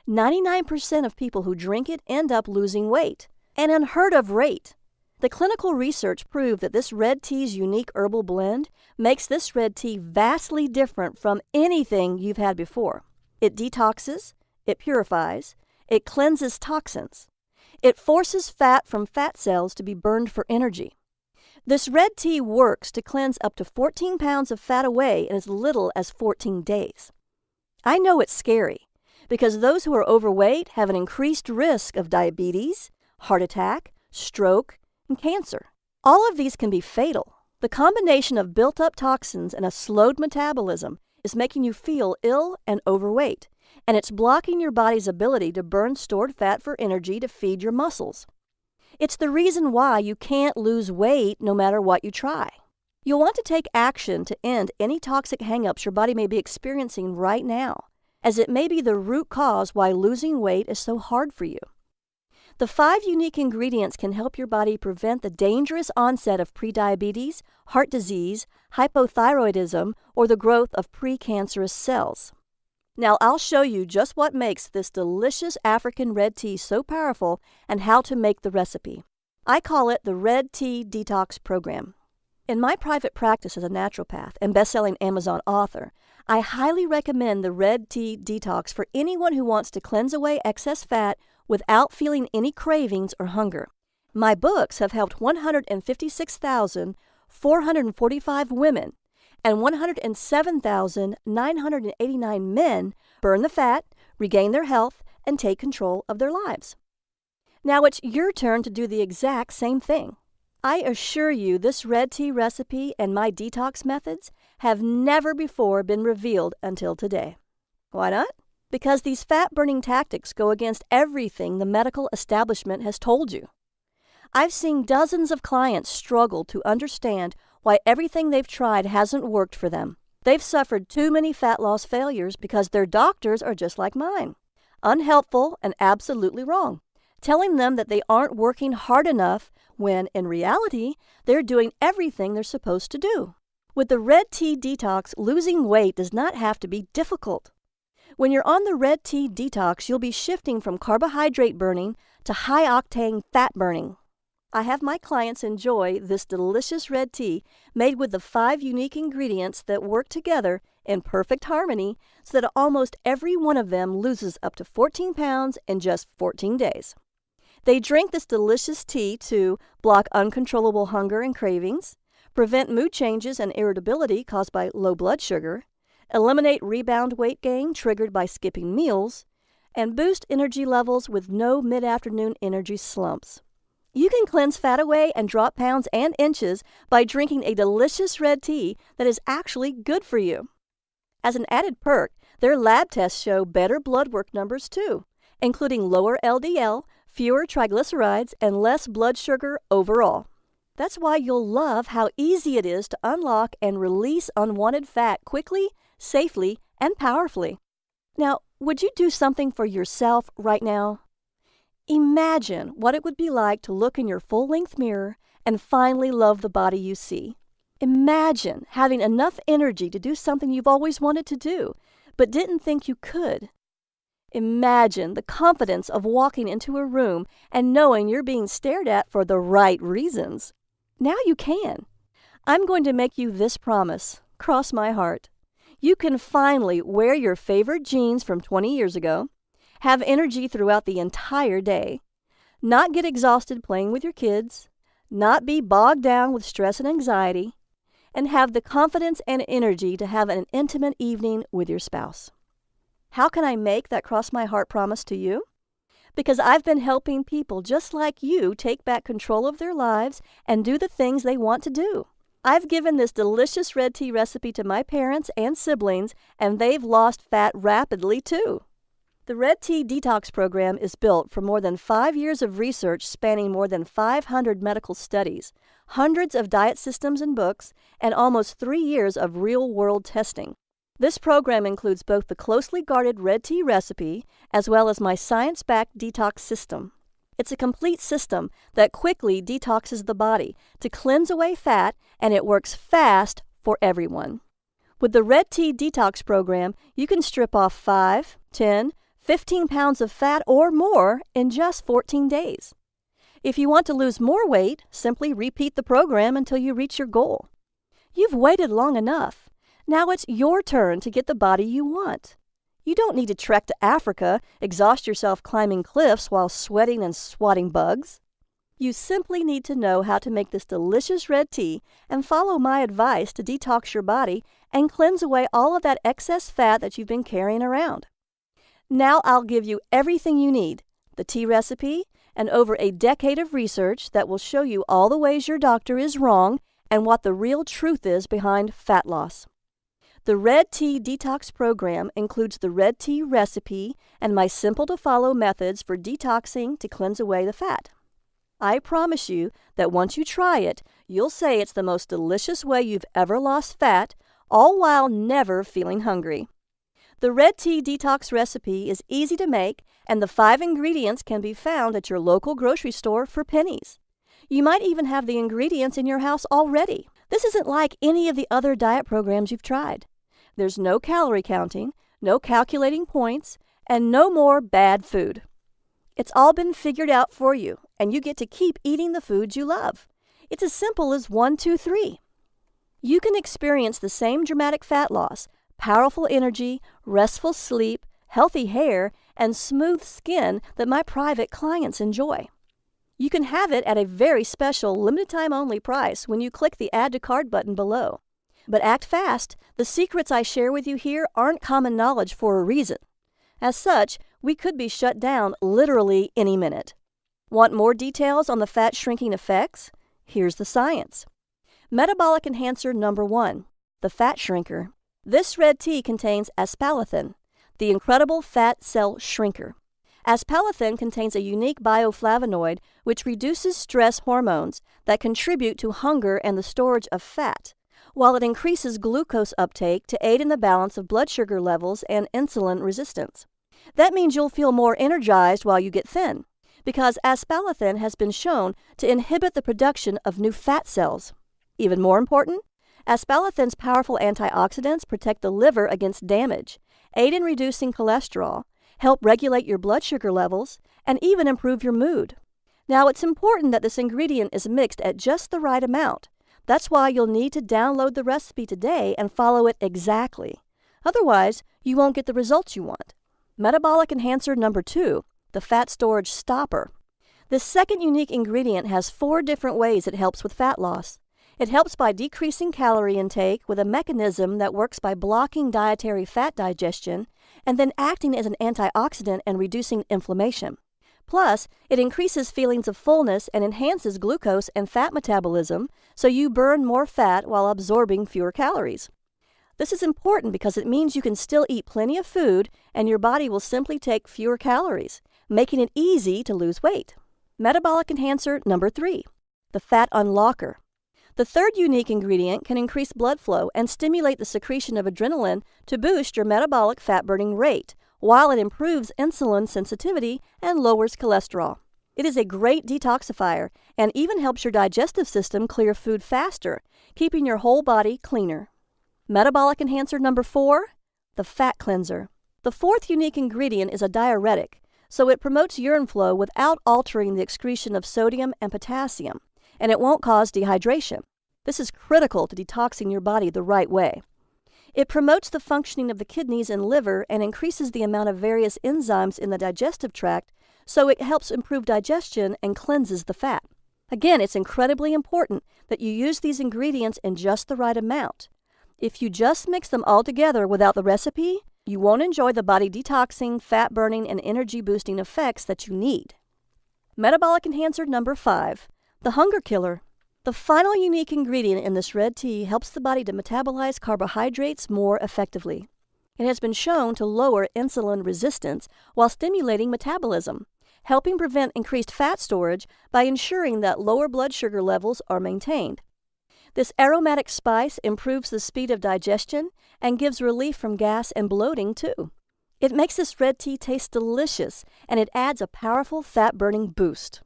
99% of people who drink it end up losing weight, an unheard of rate. The clinical research proved that this red tea's unique herbal blend makes this red tea vastly different from anything you've had before. It detoxes, it purifies, it cleanses toxins. It forces fat from fat cells to be burned for energy. This red tea works to cleanse up to 14 pounds of fat away in as little as 14 days. I know it's scary because those who are overweight have an increased risk of diabetes, heart attack, stroke, and cancer. All of these can be fatal. The combination of built-up toxins and a slowed metabolism is making you feel ill and overweight, and it's blocking your body's ability to burn stored fat for energy to feed your muscles. It's the reason why you can't lose weight no matter what you try. You'll want to take action to end any toxic hang-ups your body may be experiencing right now, as it may be the root cause why losing weight is so hard for you. The 5 unique ingredients can help your body prevent the dangerous onset of prediabetes, heart disease, hypothyroidism, or the growth of precancerous cells. Now I'll show you just what makes this delicious African red tea so powerful and how to make the recipe. I call it the Red Tea Detox program. In my private practice as a naturopath and best-selling Amazon author, I highly recommend the Red Tea Detox for anyone who wants to cleanse away excess fat without feeling any cravings or hunger. My books have helped 156,445 women and 107,989 men burn the fat, regain their health, and take control of their lives. Now it's your turn to do the exact same thing. I assure you this red tea recipe and my detox methods have never before been revealed until today. Why not? Because these fat-burning tactics go against everything the medical establishment has told you. I've seen dozens of clients struggle to understand why everything they've tried hasn't worked for them. They've suffered too many fat loss failures because their doctors are just like mine, unhelpful and absolutely wrong, telling them that they aren't working hard enough when, in reality, they're doing everything they're supposed to do. With the Red Tea Detox, losing weight does not have to be difficult. When you're on the Red Tea Detox, you'll be shifting from carbohydrate burning to high-octane fat burning. I have my clients enjoy this delicious red tea made with the 5 unique ingredients that work together in perfect harmony so that almost every one of them loses up to 14 pounds in just 14 days. They drink this delicious tea to block uncontrollable hunger and cravings, prevent mood changes and irritability caused by low blood sugar, eliminate rebound weight gain triggered by skipping meals, and boost energy levels with no mid-afternoon energy slumps. You can cleanse fat away and drop pounds and inches by drinking a delicious red tea that is actually good for you. As an added perk, their lab tests show better blood work numbers too, including lower LDL, fewer triglycerides, and less blood sugar overall. That's why you'll love how easy it is to unlock and release unwanted fat quickly, safely, and powerfully. Now, would you do something for yourself right now? Imagine what it would be like to look in your full-length mirror and finally love the body you see. Imagine having enough energy to do something you've always wanted to do, but didn't think you could. Imagine the confidence of walking into a room and knowing you're being stared at for the right reasons. Now you can. I'm going to make you this promise. Cross my heart. You can finally wear your favorite jeans from 20 years ago, have energy throughout the entire day, not get exhausted playing with your kids, not be bogged down with stress and anxiety, and have the confidence and energy to have an intimate evening with your spouse. How can I make that cross my heart promise to you? Because I've been helping people just like you take back control of their lives and do the things they want to do. I've given this delicious red tea recipe to my parents and siblings, and they've lost fat rapidly too. The Red Tea Detox program is built from more than 5 years of research spanning more than 500 medical studies, hundreds of diet systems and books, and almost 3 years of real-world testing. This program includes both the closely guarded red tea recipe as well as my science-backed detox system. It's a complete system that quickly detoxes the body to cleanse away fat, and it works fast for everyone. With the Red Tea Detox program, you can strip off 5, 10, 15 pounds of fat or more in just 14 days. If you want to lose more weight, simply repeat the program until you reach your goal. You've waited long enough. Now it's your turn to get the body you want. You don't need to trek to Africa, exhaust yourself climbing cliffs while sweating and swatting bugs. You simply need to know how to make this delicious red tea and follow my advice to detox your body and cleanse away all of that excess fat that you've been carrying around. Now I'll give you everything you need, the tea recipe, and over a decade of research that will show you all the ways your doctor is wrong and what the real truth is behind fat loss. The Red Tea Detox program includes the red tea recipe and my simple-to-follow methods for detoxing to cleanse away the fat. I promise you that once you try it, you'll say it's the most delicious way you've ever lost fat, all while never feeling hungry. The Red Tea Detox recipe is easy to make, and the 5 ingredients can be found at your local grocery store for pennies. You might even have the ingredients in your house already. This isn't like any of the other diet programs you've tried. There's no calorie counting, no calculating points, and no more bad food. It's all been figured out for you, and you get to keep eating the foods you love. It's as simple as 1, 2, 3. You can experience the same dramatic fat loss, powerful energy, restful sleep, healthy hair, and smooth skin that my private clients enjoy. You can have it at a very special limited-time-only price when you click the Add to Cart button below. But act fast. The secrets I share with you here aren't common knowledge for a reason. As such, we could be shut down literally any minute. Want more details on the fat-shrinking effects? Here's the science. Metabolic enhancer number 1, the fat shrinker. This red tea contains aspalathin, the incredible fat cell shrinker. Aspalathin contains a unique bioflavonoid which reduces stress hormones that contribute to hunger and the storage of fat, while it increases glucose uptake to aid in the balance of blood sugar levels and insulin resistance. That means you'll feel more energized while you get thin, because aspalathin has been shown to inhibit the production of new fat cells. Even more important, aspalathin's powerful antioxidants protect the liver against damage, aid in reducing cholesterol, help regulate your blood sugar levels, and even improve your mood. Now, it's important that this ingredient is mixed at just the right amount. That's why you'll need to download the recipe today and follow it exactly. Otherwise, you won't get the results you want. Metabolic enhancer number 2, the fat storage stopper. This second unique ingredient has 4 different ways it helps with fat loss. It helps by decreasing calorie intake with a mechanism that works by blocking dietary fat digestion and then acting as an antioxidant and reducing inflammation. Plus, it increases feelings of fullness and enhances glucose and fat metabolism, so you burn more fat while absorbing fewer calories. This is important because it means you can still eat plenty of food and your body will simply take fewer calories, making it easy to lose weight. Metabolic enhancer number 3, the fat unlocker. The third unique ingredient can increase blood flow and stimulate the secretion of adrenaline to boost your metabolic fat-burning rate, while it improves insulin sensitivity and lowers cholesterol. It is a great detoxifier and even helps your digestive system clear food faster, keeping your whole body cleaner. Metabolic enhancer number 4, the fat cleanser. The fourth unique ingredient is a diuretic, so it promotes urine flow without altering the excretion of sodium and potassium, and it won't cause dehydration. This is critical to detoxing your body the right way. It promotes the functioning of the kidneys and liver and increases the amount of various enzymes in the digestive tract, so it helps improve digestion and cleanses the fat. Again, it's incredibly important that you use these ingredients in just the right amount. If you just mix them all together without the recipe, you won't enjoy the body detoxing, fat burning, and energy boosting effects that you need. Metabolic enhancer number 5, the hunger killer. The final unique ingredient in this red tea helps the body to metabolize carbohydrates more effectively. It has been shown to lower insulin resistance while stimulating metabolism, helping prevent increased fat storage by ensuring that lower blood sugar levels are maintained. This aromatic spice improves the speed of digestion and gives relief from gas and bloating too. It makes this red tea taste delicious, and it adds a powerful fat-burning boost.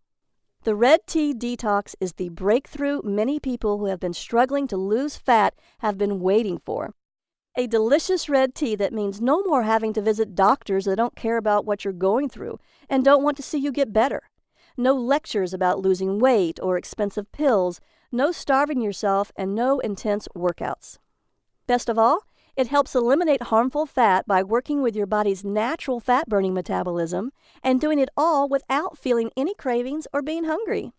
The Red Tea Detox is the breakthrough many people who have been struggling to lose fat have been waiting for. A delicious red tea that means no more having to visit doctors that don't care about what you're going through and don't want to see you get better. No lectures about losing weight or expensive pills, no starving yourself, and no intense workouts. Best of all, it helps eliminate harmful fat by working with your body's natural fat-burning metabolism and doing it all without feeling any cravings or being hungry.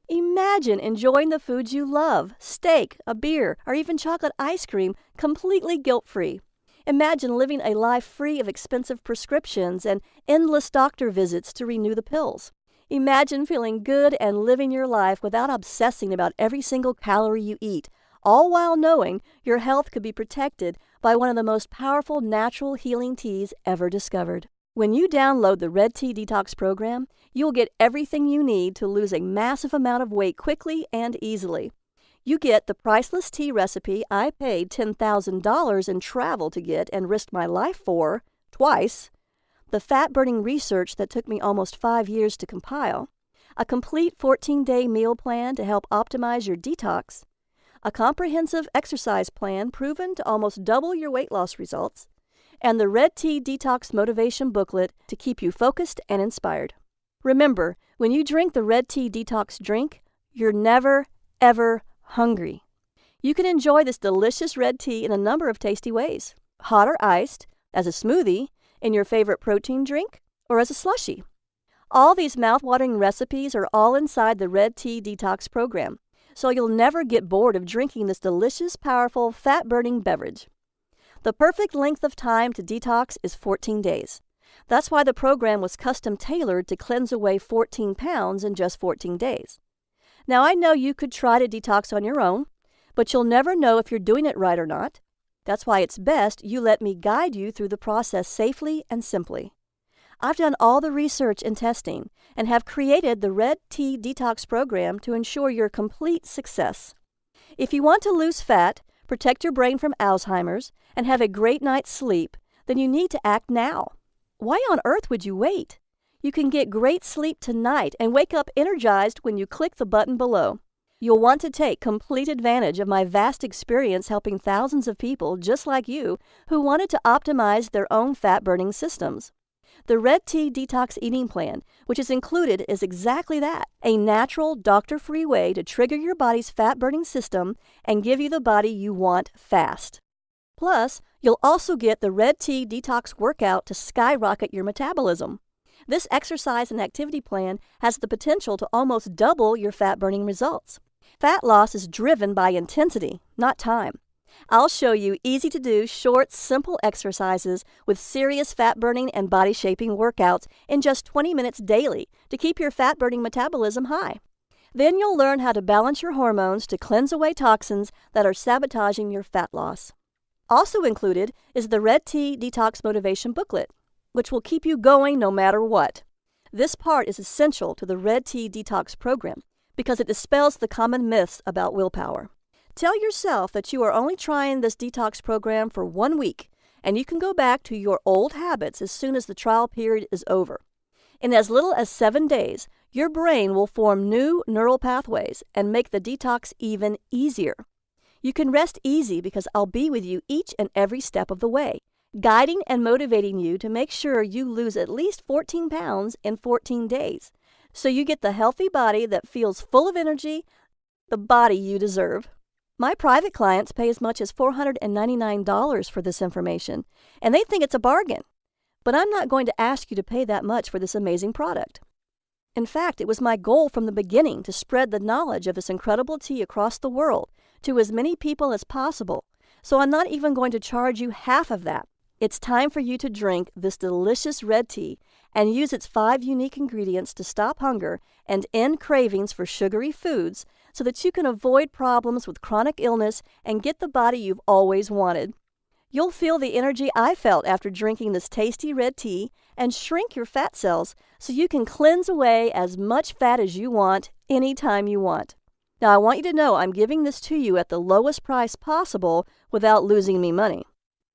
Imagine enjoying the foods you love, steak, a beer, or even chocolate ice cream, completely guilt-free. Imagine living a life free of expensive prescriptions and endless doctor visits to renew the pills. Imagine feeling good and living your life without obsessing about every single calorie you eat, all while knowing your health could be protected by one of the most powerful natural healing teas ever discovered. When you download the Red Tea Detox program, you'll get everything you need to lose a massive amount of weight quickly and easily. You get the priceless tea recipe I paid $10,000 in travel to get and risked my life for twice, the fat-burning research that took me almost 5 years to compile, a complete 14-day meal plan to help optimize your detox, a comprehensive exercise plan proven to almost double your weight loss results, and the Red Tea Detox motivation booklet to keep you focused and inspired. Remember, when you drink the Red Tea Detox drink, you're never, ever hungry. You can enjoy this delicious red tea in a number of tasty ways: hot or iced, as a smoothie, in your favorite protein drink, or as a slushie. All these mouth-watering recipes are all inside the Red Tea Detox program, so you'll never get bored of drinking this delicious, powerful, fat-burning beverage. The perfect length of time to detox is 14 days. That's why the program was custom-tailored to cleanse away 14 pounds in just 14 days. Now, I know you could try to detox on your own, but you'll never know if you're doing it right or not. That's why it's best you let me guide you through the process safely and simply. I've done all the research and testing and have created the Red Tea Detox program to ensure your complete success. If you want to lose fat, protect your brain from Alzheimer's, and have a great night's sleep, then you need to act now. Why on earth would you wait? You can get great sleep tonight and wake up energized when you click the button below. You'll want to take complete advantage of my vast experience helping thousands of people just like you who wanted to optimize their own fat-burning systems. The Red Tea Detox Eating Plan, which is included, is exactly that: a natural, doctor-free way to trigger your body's fat-burning system and give you the body you want fast. Plus, you'll also get the Red Tea Detox workout to skyrocket your metabolism. This exercise and activity plan has the potential to almost double your fat-burning results. Fat loss is driven by intensity, not time. I'll show you easy-to-do, short, simple exercises with serious fat-burning and body-shaping workouts in just 20 minutes daily to keep your fat-burning metabolism high. Then you'll learn how to balance your hormones to cleanse away toxins that are sabotaging your fat loss. Also included is the Red Tea Detox Motivation Booklet, which will keep you going no matter what. This part is essential to the Red Tea Detox program because it dispels the common myths about willpower. Tell yourself that you are only trying this detox program for 1 week, and you can go back to your old habits as soon as the trial period is over. In as little as 7 days, your brain will form new neural pathways and make the detox even easier. You can rest easy because I'll be with you each and every step of the way, guiding and motivating you to make sure you lose at least 14 pounds in 14 days, so you get the healthy body that feels full of energy, the body you deserve. My private clients pay as much as $499 for this information, and they think it's a bargain. But I'm not going to ask you to pay that much for this amazing product. In fact, it was my goal from the beginning to spread the knowledge of this incredible tea across the world to as many people as possible, so I'm not even going to charge you half of that. It's time for you to drink this delicious red tea and use its 5 unique ingredients to stop hunger and end cravings for sugary foods so that you can avoid problems with chronic illness and get the body you've always wanted. You'll feel the energy I felt after drinking this tasty red tea and shrink your fat cells so you can cleanse away as much fat as you want anytime you want. Now, I want you to know I'm giving this to you at the lowest price possible without losing me money.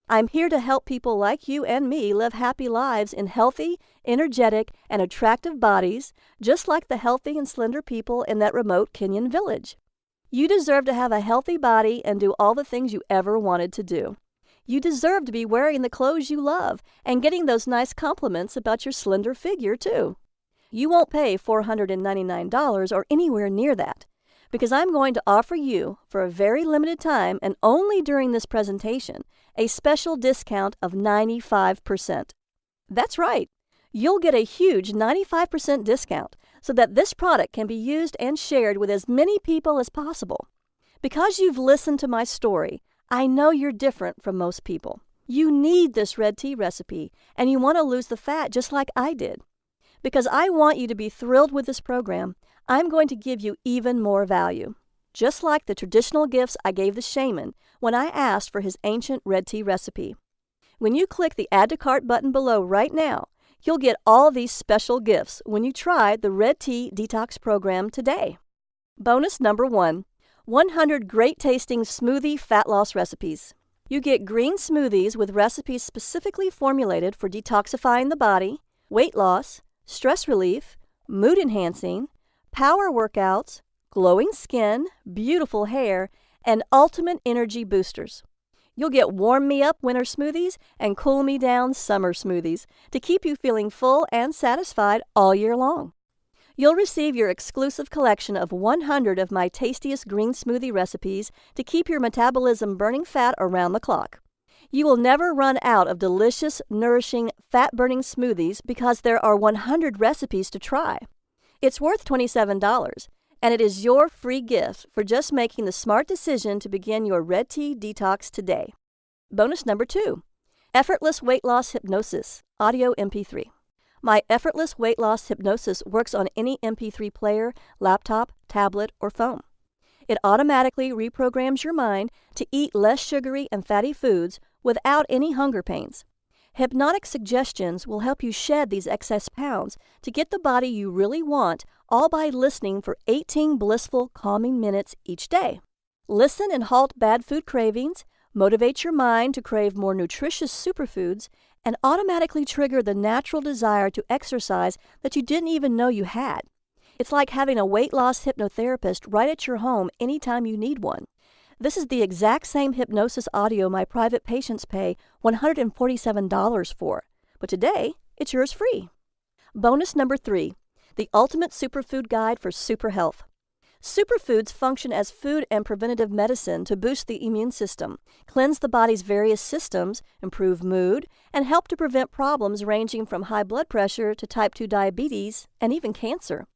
I'm here to help people like you and me live happy lives in healthy, energetic, and attractive bodies, just like the healthy and slender people in that remote Kenyan village. You deserve to have a healthy body and do all the things you ever wanted to do. You deserve to be wearing the clothes you love and getting those nice compliments about your slender figure, too. You won't pay $499 or anywhere near that, because I'm going to offer you, for a very limited time and only during this presentation, a special discount of 95%. That's right. You'll get a huge 95% discount so that this product can be used and shared with as many people as possible. Because you've listened to my story, I know you're different from most people. You need this red tea recipe, and you want to lose the fat just like I did. Because I want you to be thrilled with this program, I'm going to give you even more value. Just like the traditional gifts I gave the shaman when I asked for his ancient red tea recipe. When you click the Add to Cart button below right now, you'll get all these special gifts when you try the Red Tea Detox program today. Bonus number 1. 100 great-tasting smoothie fat loss recipes. You get green smoothies with recipes specifically formulated for detoxifying the body, weight loss, stress relief, mood enhancing, power workouts, glowing skin, beautiful hair, and ultimate energy boosters. You'll get warm me up winter smoothies and cool me down summer smoothies to keep you feeling full and satisfied all year long. You'll receive your exclusive collection of 100 of my tastiest green smoothie recipes to keep your metabolism burning fat around the clock. You will never run out of delicious, nourishing, fat-burning smoothies because there are 100 recipes to try. It's worth $27, and it is your free gift for just making the smart decision to begin your Red Tea Detox today. Bonus number 2, Effortless Weight Loss Hypnosis, Audio MP3. My effortless weight loss hypnosis works on any MP3 player, laptop, tablet, or phone. It automatically reprograms your mind to eat less sugary and fatty foods without any hunger pains. Hypnotic suggestions will help you shed these excess pounds to get the body you really want, all by listening for 18 blissful, calming minutes each day. Listen and halt bad food cravings, motivate your mind to crave more nutritious superfoods, and automatically trigger the natural desire to exercise that you didn't even know you had. It's like having a weight loss hypnotherapist right at your home anytime you need one. This is the exact same hypnosis audio my private patients pay $147 for, but today it's yours free. Bonus number 3, the Ultimate Superfood Guide for Super Health. Superfoods function as food and preventative medicine to boost the immune system, cleanse the body's various systems, improve mood, and help to prevent problems ranging from high blood pressure to type 2 diabetes and even cancer.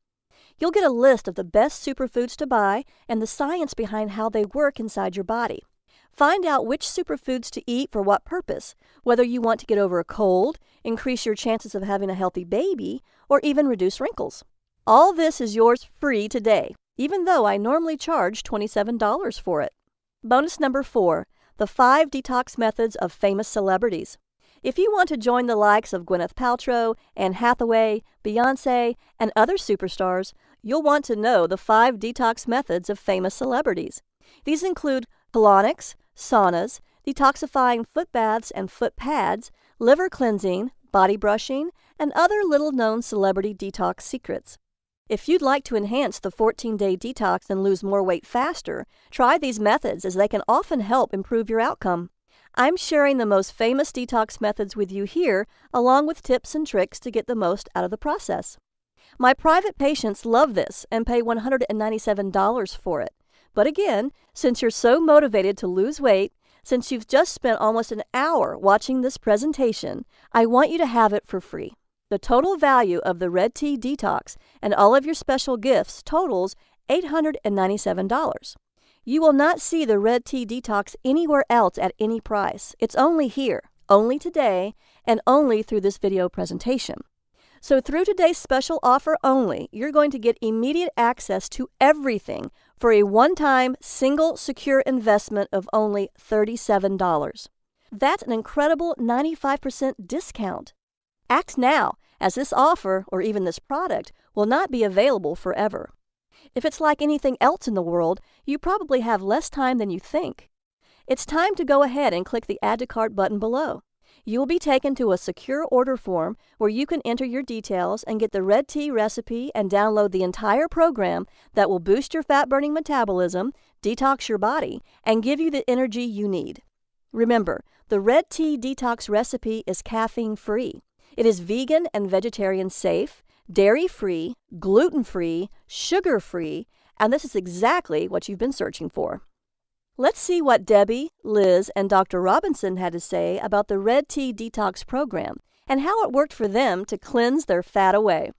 You'll get a list of the best superfoods to buy and the science behind how they work inside your body. Find out which superfoods to eat for what purpose, whether you want to get over a cold, increase your chances of having a healthy baby, or even reduce wrinkles. All this is yours free today, even though I normally charge $27 for it. Bonus number 4, the 5 detox methods of famous celebrities. If you want to join the likes of Gwyneth Paltrow, Anne Hathaway, Beyoncé, and other superstars, you'll want to know the 5 detox methods of famous celebrities. These include colonics, saunas, detoxifying foot baths and foot pads, liver cleansing, body brushing, and other little-known celebrity detox secrets. If you'd like to enhance the 14-day detox and lose more weight faster, try these methods as they can often help improve your outcome. I'm sharing the most famous detox methods with you here, along with tips and tricks to get the most out of the process. My private patients love this and pay $197 for it. But again, since you're so motivated to lose weight, since you've just spent almost an hour watching this presentation, I want you to have it for free. The total value of the Red Tea Detox and all of your special gifts totals $897. You will not see the Red Tea Detox anywhere else at any price. It's only here, only today, and only through this video presentation. So through today's special offer only, you're going to get immediate access to everything for a one-time, single, secure investment of only $37. That's an incredible 95% discount. Act now, as this offer, or even this product, will not be available forever. If it's like anything else in the world, you probably have less time than you think. It's time to go ahead and click the Add to Cart button below. You will be taken to a secure order form where you can enter your details and get the Red Tea recipe and download the entire program that will boost your fat-burning metabolism, detox your body, and give you the energy you need. Remember, the Red Tea Detox recipe is caffeine-free. It is vegan and vegetarian safe, dairy-free, gluten-free, sugar-free, and this is exactly what you've been searching for. Let's see what Debbie, Liz, and Dr. Robinson had to say about the Red Tea Detox program and how it worked for them to cleanse their fat away.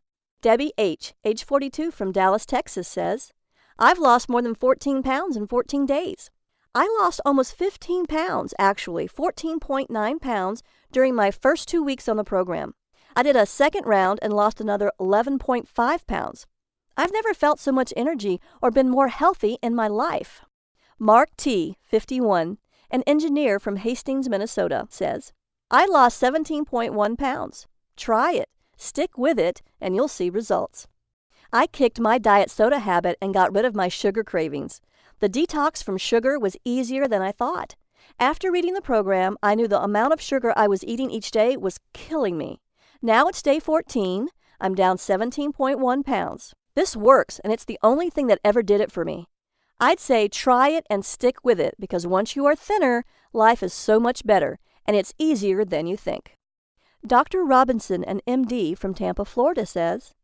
Debbie H., age 42 from Dallas, Texas, says, "I've lost more than 14 pounds in 14 days. I lost almost 15 pounds, actually 14.9 pounds, during my first 2 weeks on the program. I did a second round and lost another 11.5 pounds. I've never felt so much energy or been more healthy in my life." Mark T., 51, an engineer from Hastings, Minnesota, says, "I lost 17.1 pounds. Try it, stick with it, and you'll see results. I kicked my diet soda habit and got rid of my sugar cravings. The detox from sugar was easier than I thought. After reading the program, I knew the amount of sugar I was eating each day was killing me. Now it's day 14. I'm down 17.1 pounds. This works, and it's the only thing that ever did it for me. I'd say try it and stick with it, because once you are thinner, life is so much better, and it's easier than you think. Dr. Robinson, an MD from Tampa, Florida, says,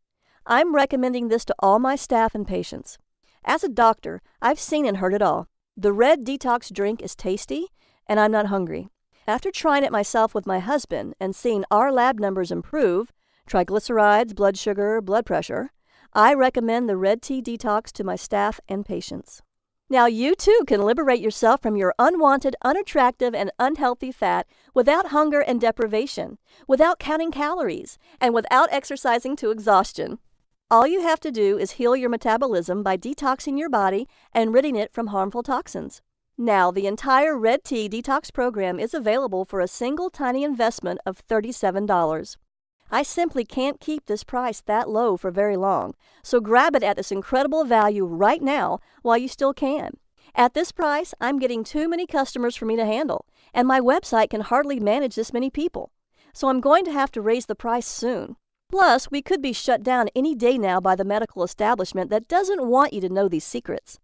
I'm recommending this to all my staff and patients. As a doctor, I've seen and heard it all. The Red Detox drink is tasty, and I'm not hungry. After trying it myself with my husband and seeing our lab numbers improve, triglycerides, blood sugar, blood pressure, I recommend the Red Tea Detox to my staff and patients. Now you too can liberate yourself from your unwanted, unattractive, and unhealthy fat without hunger and deprivation, without counting calories, and without exercising to exhaustion. All you have to do is heal your metabolism by detoxing your body and ridding it from harmful toxins. Now, the entire Red Tea Detox program is available for a single tiny investment of $37. I simply can't keep this price that low for very long, so grab it at this incredible value right now while you still can. At this price, I'm getting too many customers for me to handle, and my website can hardly manage this many people, so I'm going to have to raise the price soon. Plus, we could be shut down any day now by the medical establishment that doesn't want you to know these secrets.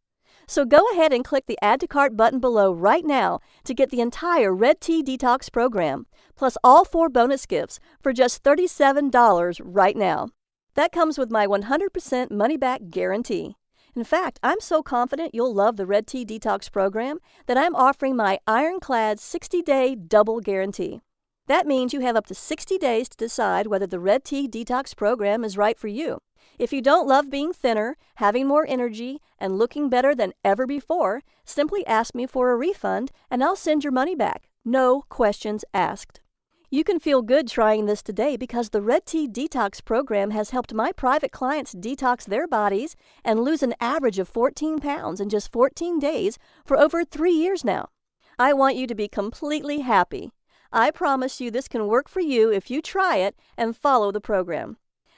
So go ahead and click the Add to Cart button below right now to get the entire Red Tea Detox program, plus all 4 bonus gifts for just $37 right now. That comes with my 100% money-back guarantee. In fact, I'm so confident you'll love the Red Tea Detox program that I'm offering my ironclad 60-day double guarantee. That means you have up to 60 days to decide whether the Red Tea Detox program is right for you. If you don't love being thinner, having more energy, and looking better than ever before, simply ask me for a refund and I'll send your money back. No questions asked. You can feel good trying this today because the Red Tea Detox program has helped my private clients detox their bodies and lose an average of 14 pounds in just 14 days for over 3 years now. I want you to be completely happy. I promise you this can work for you if you try it and follow the program.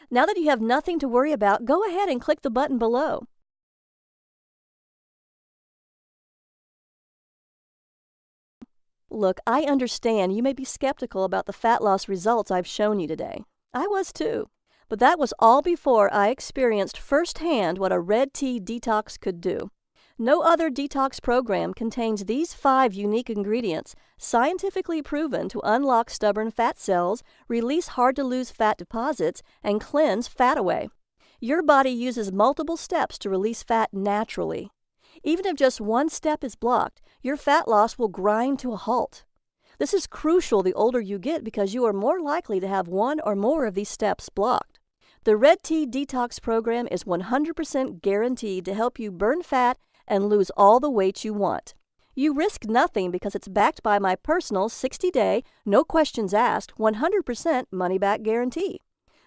Now that you have nothing to worry about, go ahead and click the button below. Look, I understand you may be skeptical about the fat loss results I've shown you today. I was too. But that was all before I experienced firsthand what a Red Tea Detox could do. No other detox program contains these 5 unique ingredients, scientifically proven to unlock stubborn fat cells, release hard-to-lose fat deposits, and cleanse fat away. Your body uses multiple steps to release fat naturally. Even if just one step is blocked, your fat loss will grind to a halt. This is crucial the older you get because you are more likely to have one or more of these steps blocked. The Red Tea Detox program is 100% guaranteed to help you burn fat and lose all the weight you want. You risk nothing because it's backed by my personal 60-day, no questions asked, 100% money-back guarantee.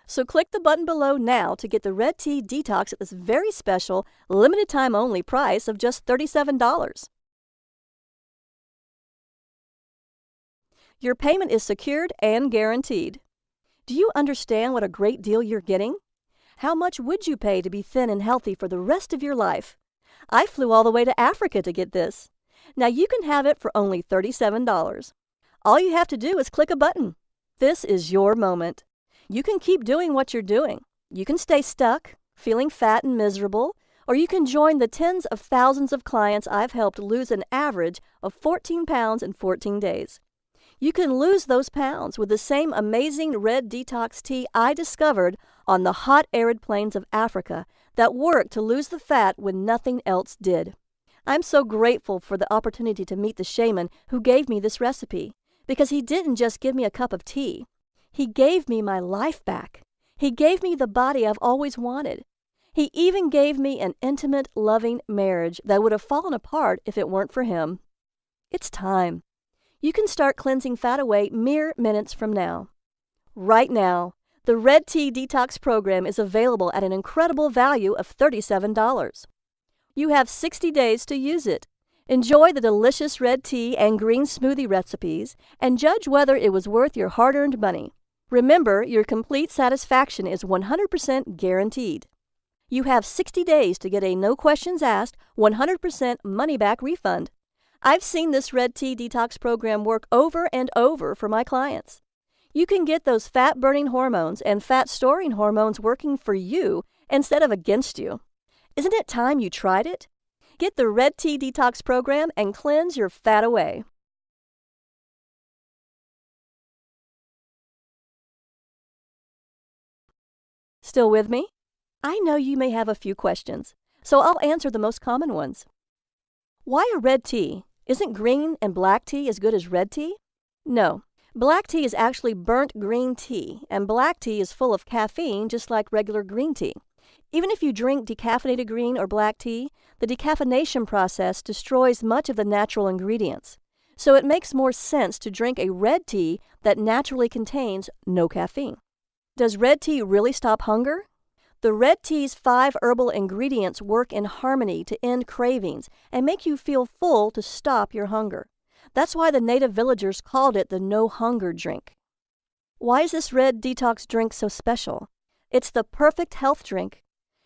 So click the button below now to get the Red Tea Detox at this very special, limited-time-only price of just $37. Your payment is secured and guaranteed. Do you understand what a great deal you're getting? How much would you pay to be thin and healthy for the rest of your life? I flew all the way to Africa to get this. Now you can have it for only $37. All you have to do is click a button. This is your moment. You can keep doing what you're doing. You can stay stuck, feeling fat and miserable, or you can join the tens of thousands of clients I've helped lose an average of 14 pounds in 14 days. You can lose those pounds with the same amazing red detox tea I discovered on the hot, arid plains of Africa that worked to lose the fat when nothing else did. I'm so grateful for the opportunity to meet the shaman who gave me this recipe, because he didn't just give me a cup of tea. He gave me my life back. He gave me the body I've always wanted. He even gave me an intimate, loving marriage that would have fallen apart if it weren't for him. It's time. You can start cleansing fat away mere minutes from now. Right now, the Red Tea Detox program is available at an incredible value of $37. You have 60 days to use it. Enjoy the delicious red tea and green smoothie recipes and judge whether it was worth your hard-earned money. Remember, your complete satisfaction is 100% guaranteed. You have 60 days to get a no questions asked, 100% money back refund. I've seen this Red Tea Detox program work over and over for my clients. You can get those fat-burning hormones and fat-storing hormones working for you instead of against you. Isn't it time you tried it? Get the Red Tea Detox program and cleanse your fat away. Still with me? I know you may have a few questions, so I'll answer the most common ones. Why a red tea? Isn't green and black tea as good as red tea? No. Black tea is actually burnt green tea, and black tea is full of caffeine just like regular green tea. Even if you drink decaffeinated green or black tea, the decaffeination process destroys much of the natural ingredients. So it makes more sense to drink a red tea that naturally contains no caffeine. Does red tea really stop hunger? The red tea's 5 herbal ingredients work in harmony to end cravings and make you feel full to stop your hunger. That's why the native villagers called it the no-hunger drink. Why is this red detox drink so special? It's the perfect health drink.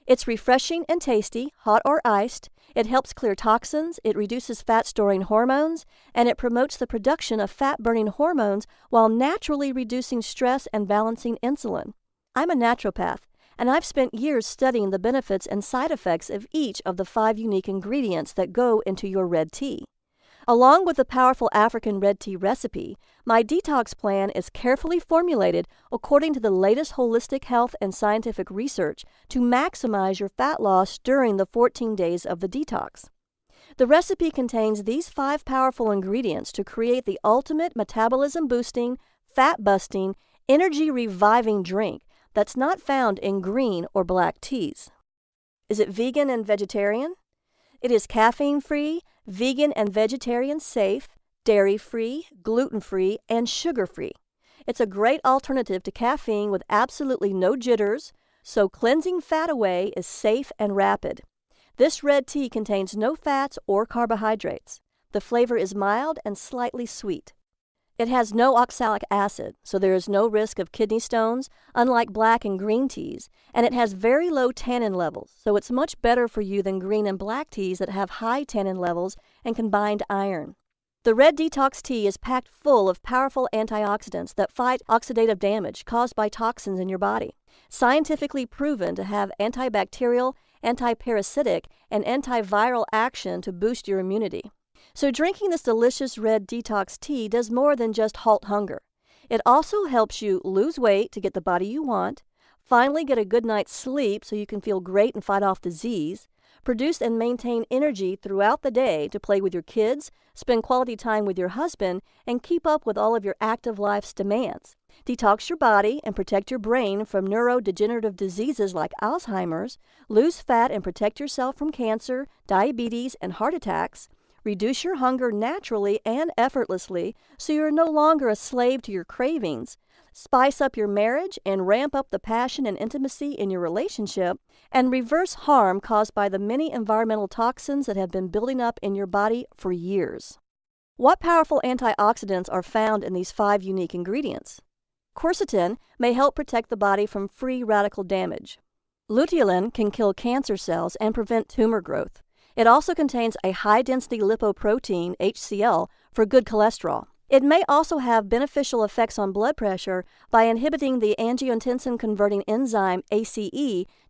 It's refreshing and tasty, hot or iced. It helps clear toxins, it reduces fat-storing hormones, and it promotes the production of fat-burning hormones while naturally reducing stress and balancing insulin. I'm a naturopath, and I've spent years studying the benefits and side effects of each of the 5 unique ingredients that go into your red tea. Along with the powerful African red tea recipe, my detox plan is carefully formulated according to the latest holistic health and scientific research to maximize your fat loss during the 14 days of the detox. The recipe contains these 5 powerful ingredients to create the ultimate metabolism-boosting, fat-busting, energy-reviving drink that's not found in green or black teas. Is it vegan and vegetarian? It is caffeine-free, vegan and vegetarian safe, dairy-free, gluten-free, and sugar-free. It's a great alternative to caffeine with absolutely no jitters, so cleansing fat away is safe and rapid. This red tea contains no fats or carbohydrates. The flavor is mild and slightly sweet. It has no oxalic acid, so there is no risk of kidney stones, unlike black and green teas, and it has very low tannin levels, so it's much better for you than green and black teas that have high tannin levels and combined iron. The Red Detox tea is packed full of powerful antioxidants that fight oxidative damage caused by toxins in your body, scientifically proven to have antibacterial, antiparasitic, and antiviral action to boost your immunity. So drinking this delicious red detox tea does more than just halt hunger. It also helps you lose weight to get the body you want, finally get a good night's sleep so you can feel great and fight off disease, produce and maintain energy throughout the day to play with your kids, spend quality time with your husband, and keep up with all of your active life's demands. Detox your body and protect your brain from neurodegenerative diseases like Alzheimer's, lose fat and protect yourself from cancer, diabetes, and heart attacks. Reduce your hunger naturally and effortlessly so you're no longer a slave to your cravings. Spice up your marriage and ramp up the passion and intimacy in your relationship, and reverse harm caused by the many environmental toxins that have been building up in your body for years. What powerful antioxidants are found in these 5 unique ingredients? Quercetin may help protect the body from free radical damage. Luteolin can kill cancer cells and prevent tumor growth. It also contains a high-density lipoprotein, HCl, for good cholesterol. It may also have beneficial effects on blood pressure by inhibiting the angiotensin-converting enzyme ACE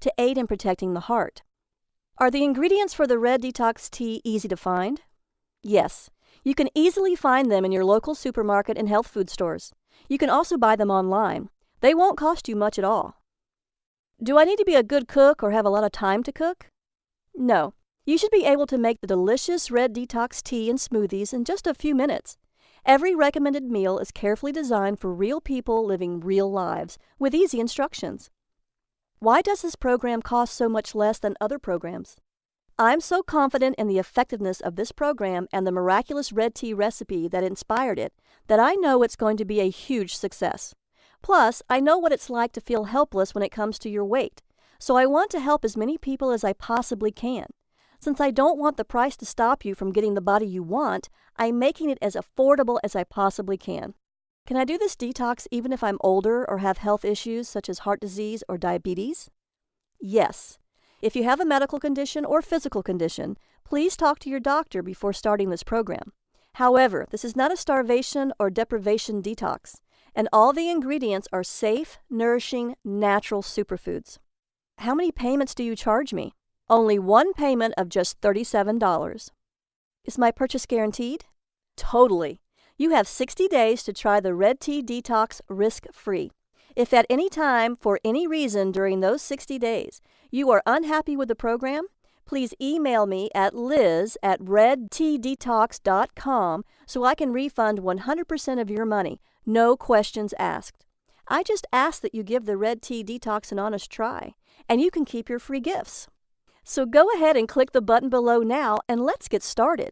to aid in protecting the heart. Are the ingredients for the Red Detox tea easy to find? Yes. You can easily find them in your local supermarket and health food stores. You can also buy them online. They won't cost you much at all. Do I need to be a good cook or have a lot of time to cook? No. You should be able to make the delicious Red Detox tea and smoothies in just a few minutes. Every recommended meal is carefully designed for real people living real lives, with easy instructions. Why does this program cost so much less than other programs? I'm so confident in the effectiveness of this program and the miraculous red tea recipe that inspired it that I know it's going to be a huge success. Plus, I know what it's like to feel helpless when it comes to your weight, so I want to help as many people as I possibly can. Since I don't want the price to stop you from getting the body you want, I'm making it as affordable as I possibly can. Can I do this detox even if I'm older or have health issues such as heart disease or diabetes? Yes. If you have a medical condition or physical condition, please talk to your doctor before starting this program. However, this is not a starvation or deprivation detox, and all the ingredients are safe, nourishing, natural superfoods. How many payments do you charge me? Only one payment of just $37. Is my purchase guaranteed? Totally. You have 60 days to try the Red Tea Detox risk-free. If at any time, for any reason during those 60 days, you are unhappy with the program, please email me at liz@redteadetox.com so I can refund 100% of your money, no questions asked. I just ask that you give the Red Tea Detox an honest try, and you can keep your free gifts. So go ahead and click the button below now and let's get started.